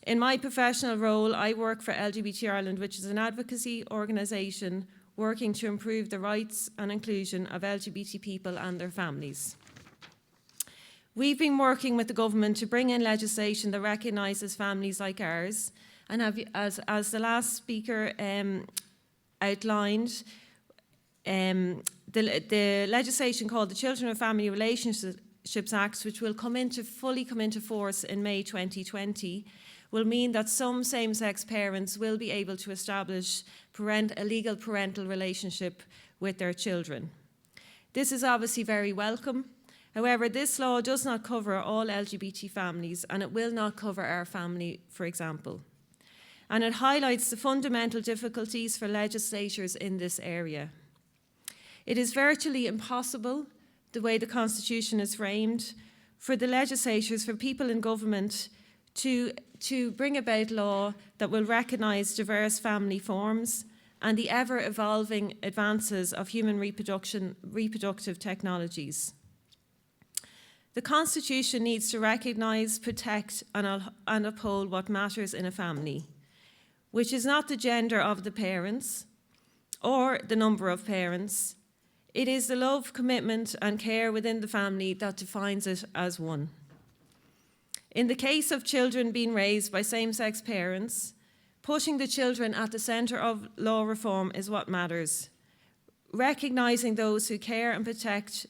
In my professional role, I work for LGBT Ireland, which is an advocacy organisation working to improve the rights and inclusion of LGBT people and their families. We've been working with the government to bring in legislation that recognises families like ours, and as the last speaker outlined, the legislation called the Children and Family Relationships Act, which will fully come into force in May 2020, will mean that some same-sex parents will be able to establish a legal parental relationship with their children. This is obviously very welcome. However, this law does not cover all LGBT families, and it will not cover our family, for example. And it highlights the fundamental difficulties for legislators in this area. It is virtually impossible, the way the Constitution is framed, for the legislators, for people in government, to bring about law that will recognise diverse family forms and the ever-evolving advances of human reproductive technologies. The Constitution needs to recognise, protect and uphold what matters in a family, which is not the gender of the parents or the number of parents. It is the love, commitment and care within the family that defines it as one. In the case of children being raised by same-sex parents, putting the children at the centre of law reform is what matters. Recognising those who care and protect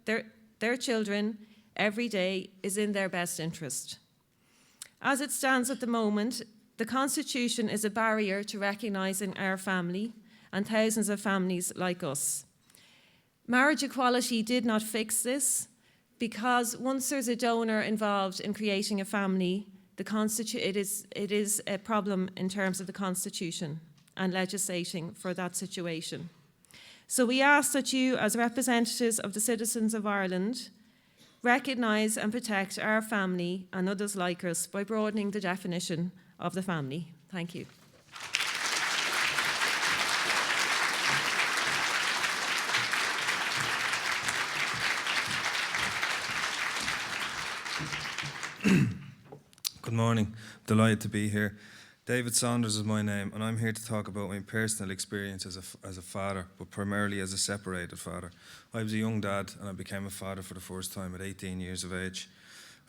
their children every day is in their best interest. As it stands at the moment, the Constitution is a barrier to recognising our family and thousands of families like us. Marriage equality did not fix this, because once there's a donor involved in creating a family, it is a problem in terms of the Constitution and legislating for that situation. So we ask that you, as representatives of the citizens of Ireland, recognise and protect our family and others like us by broadening the definition of the family. Thank you. Good morning, delighted to be here. David Saunders is my name, and I'm here to talk about my personal experience as a father, but primarily as a separated father. I was a young dad and I became a father for the first time at 18 years of age.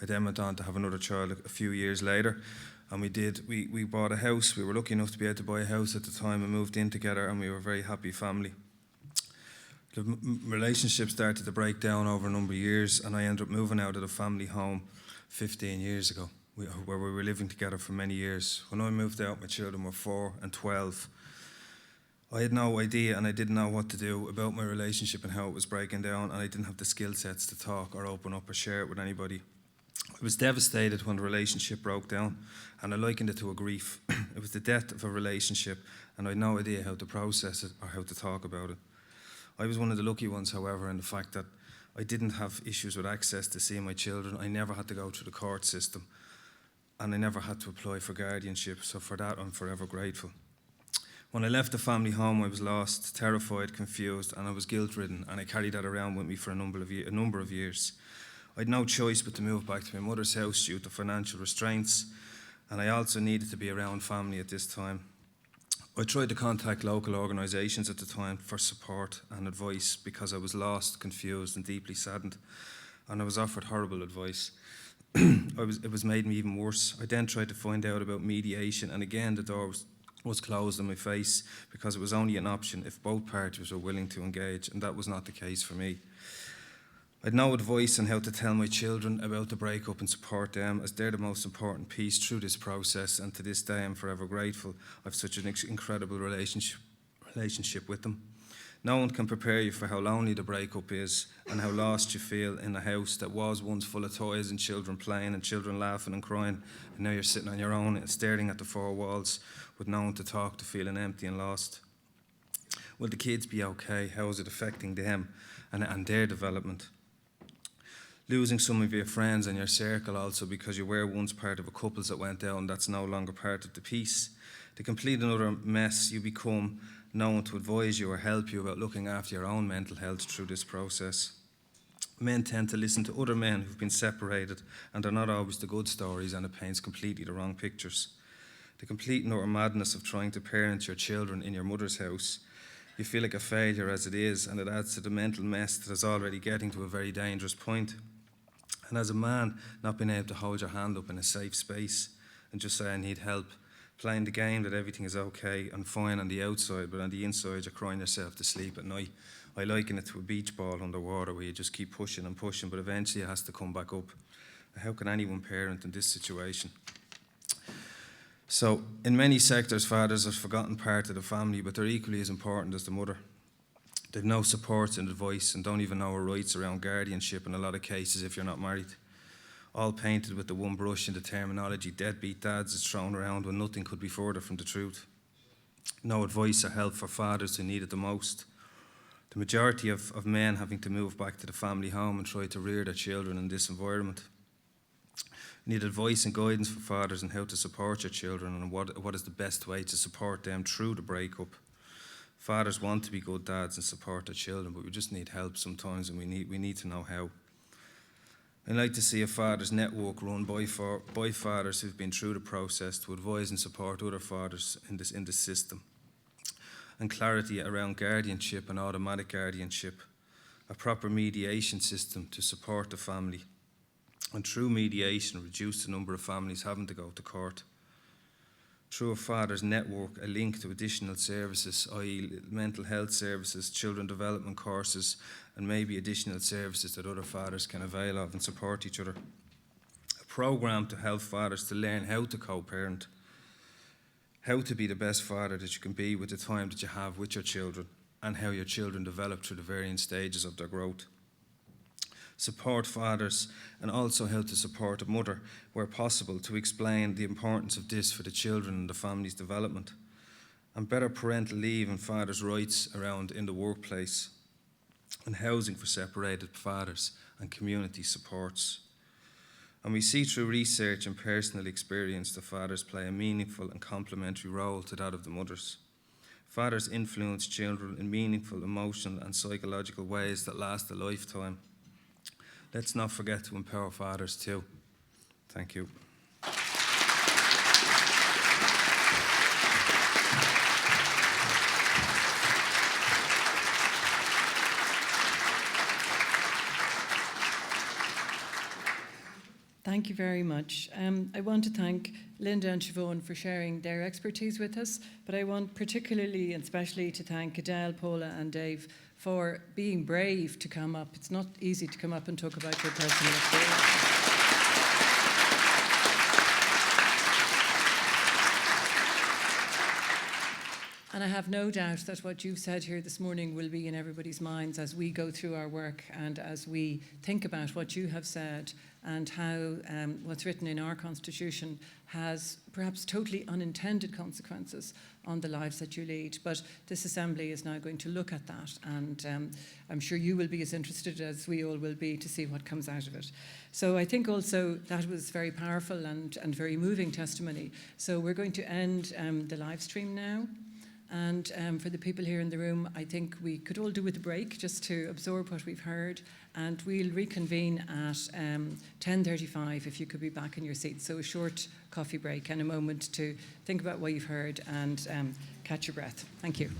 I then went on to have another child a few years later, and we bought a house. We were lucky enough to be able to buy a house at the time and moved in together, and we were a very happy family. The relationship started to break down over a number of years, and I ended up moving out of the family home 15 years ago, where we were living together for many years. When I moved out, my children were 4 and 12. I had no idea, and I didn't know what to do about my relationship and how it was breaking down, and I didn't have the skill sets to talk or open up or share it with anybody. I was devastated when the relationship broke down, and I likened it to a grief. It was the death of a relationship, and I had no idea how to process it or how to talk about it. I was one of the lucky ones, however, in the fact that I didn't have issues with access to see my children. I never had to go through the court system, and I never had to apply for guardianship, so for that I'm forever grateful. When I left the family home, I was lost, terrified, confused, and I was guilt-ridden, and I carried that around with me for a number of years. I had no choice but to move back to my mother's house due to financial restraints, and I also needed to be around family at this time. I tried to contact local organisations at the time for support and advice because I was lost, confused and deeply saddened, and I was offered horrible advice. It was made me even worse. I then tried to find out about mediation, and again the door was closed in my face because it was only an option if both parties were willing to engage, and that was not the case for me. I had no advice on how to tell my children about the breakup and support them, as they're the most important piece through this process, and to this day I'm forever grateful. I have such an incredible relationship with them. No one can prepare you for how lonely the breakup is and how lost you feel in a house that was once full of toys and children playing and children laughing and crying, and now you're sitting on your own and staring at the four walls with no one to talk to, feeling empty and lost. Will the kids be okay? How is it affecting them and their development? Losing some of your friends and your circle also because you were once part of a couple that went out and that's no longer part of the piece. To complete another mess, you become no one to advise you or help you about looking after your own mental health through this process. Men tend to listen to other men who've been separated, and they're not always the good stories, and it paints completely the wrong pictures. The complete and utter madness of trying to parent your children in your mother's house. You feel like a failure as it is, and it adds to the mental mess that is already getting to a very dangerous point. And as a man, not being able to hold your hand up in a safe space and just say, I need help, playing the game that everything is okay and fine on the outside, but on the inside you're crying yourself to sleep at night. I liken it to a beach ball underwater where you just keep pushing and pushing, but eventually it has to come back up. How can anyone parent in this situation? So, in many sectors, fathers are a forgotten part of the family, but they're equally as important as the mother. They've no support and advice and don't even know our rights around guardianship in a lot of cases if you're not married. All painted with the one brush and the terminology deadbeat dads is thrown around when nothing could be further from the truth. No advice or help for fathers who need it the most. The majority of men having to move back to the family home and try to rear their children in this environment. Need advice and guidance for fathers on how to support your children and what is the best way to support them through the breakup. Fathers want to be good dads and support their children, but we just need help sometimes, and we need to know how. I'd like to see a fathers network run by fathers who've been through the process to advise and support other fathers in this system. And clarity around guardianship and automatic guardianship. A proper mediation system to support the family. And through mediation, reduce the number of families having to go to court. Through a fathers network, a link to additional services, i.e. mental health services, children development courses, and maybe additional services that other fathers can avail of and support each other. A programme to help fathers to learn how to co-parent, how to be the best father that you can be with the time that you have with your children, and how your children develop through the varying stages of their growth. Support fathers and also how to support a mother where possible to explain the importance of this for the children and the family's development, and better parental leave and fathers' rights around in the workplace, and housing for separated fathers and community supports. And we see through research and personal experience that fathers play a meaningful and complementary role to that of the mothers. Fathers influence children in meaningful, emotional and psychological ways that last a lifetime. Let's not forget to empower fathers too. Thank you. Thank you very much. I want to thank Linda and Siobhan for sharing their expertise with us, but I want particularly and especially to thank Adele, Paula and Dave for being brave to come up. It's not easy to come up and talk about your personal experience. And I have no doubt that what you've said here this morning will be in everybody's minds as we go through our work and as we think about what you have said and how what's written in our Constitution has perhaps totally unintended consequences on the lives that you lead. But this Assembly is now going to look at that, and I'm sure you will be as interested as we all will be to see what comes out of it. So I think also that was very powerful and very moving testimony. So we're going to end the live stream now. And for the people here in the room, I think we could all do with a break just to absorb what we've heard. And we'll reconvene at 10:35 if you could be back in your seats. So a short coffee break and a moment to think about what you've heard and catch your breath. Thank you.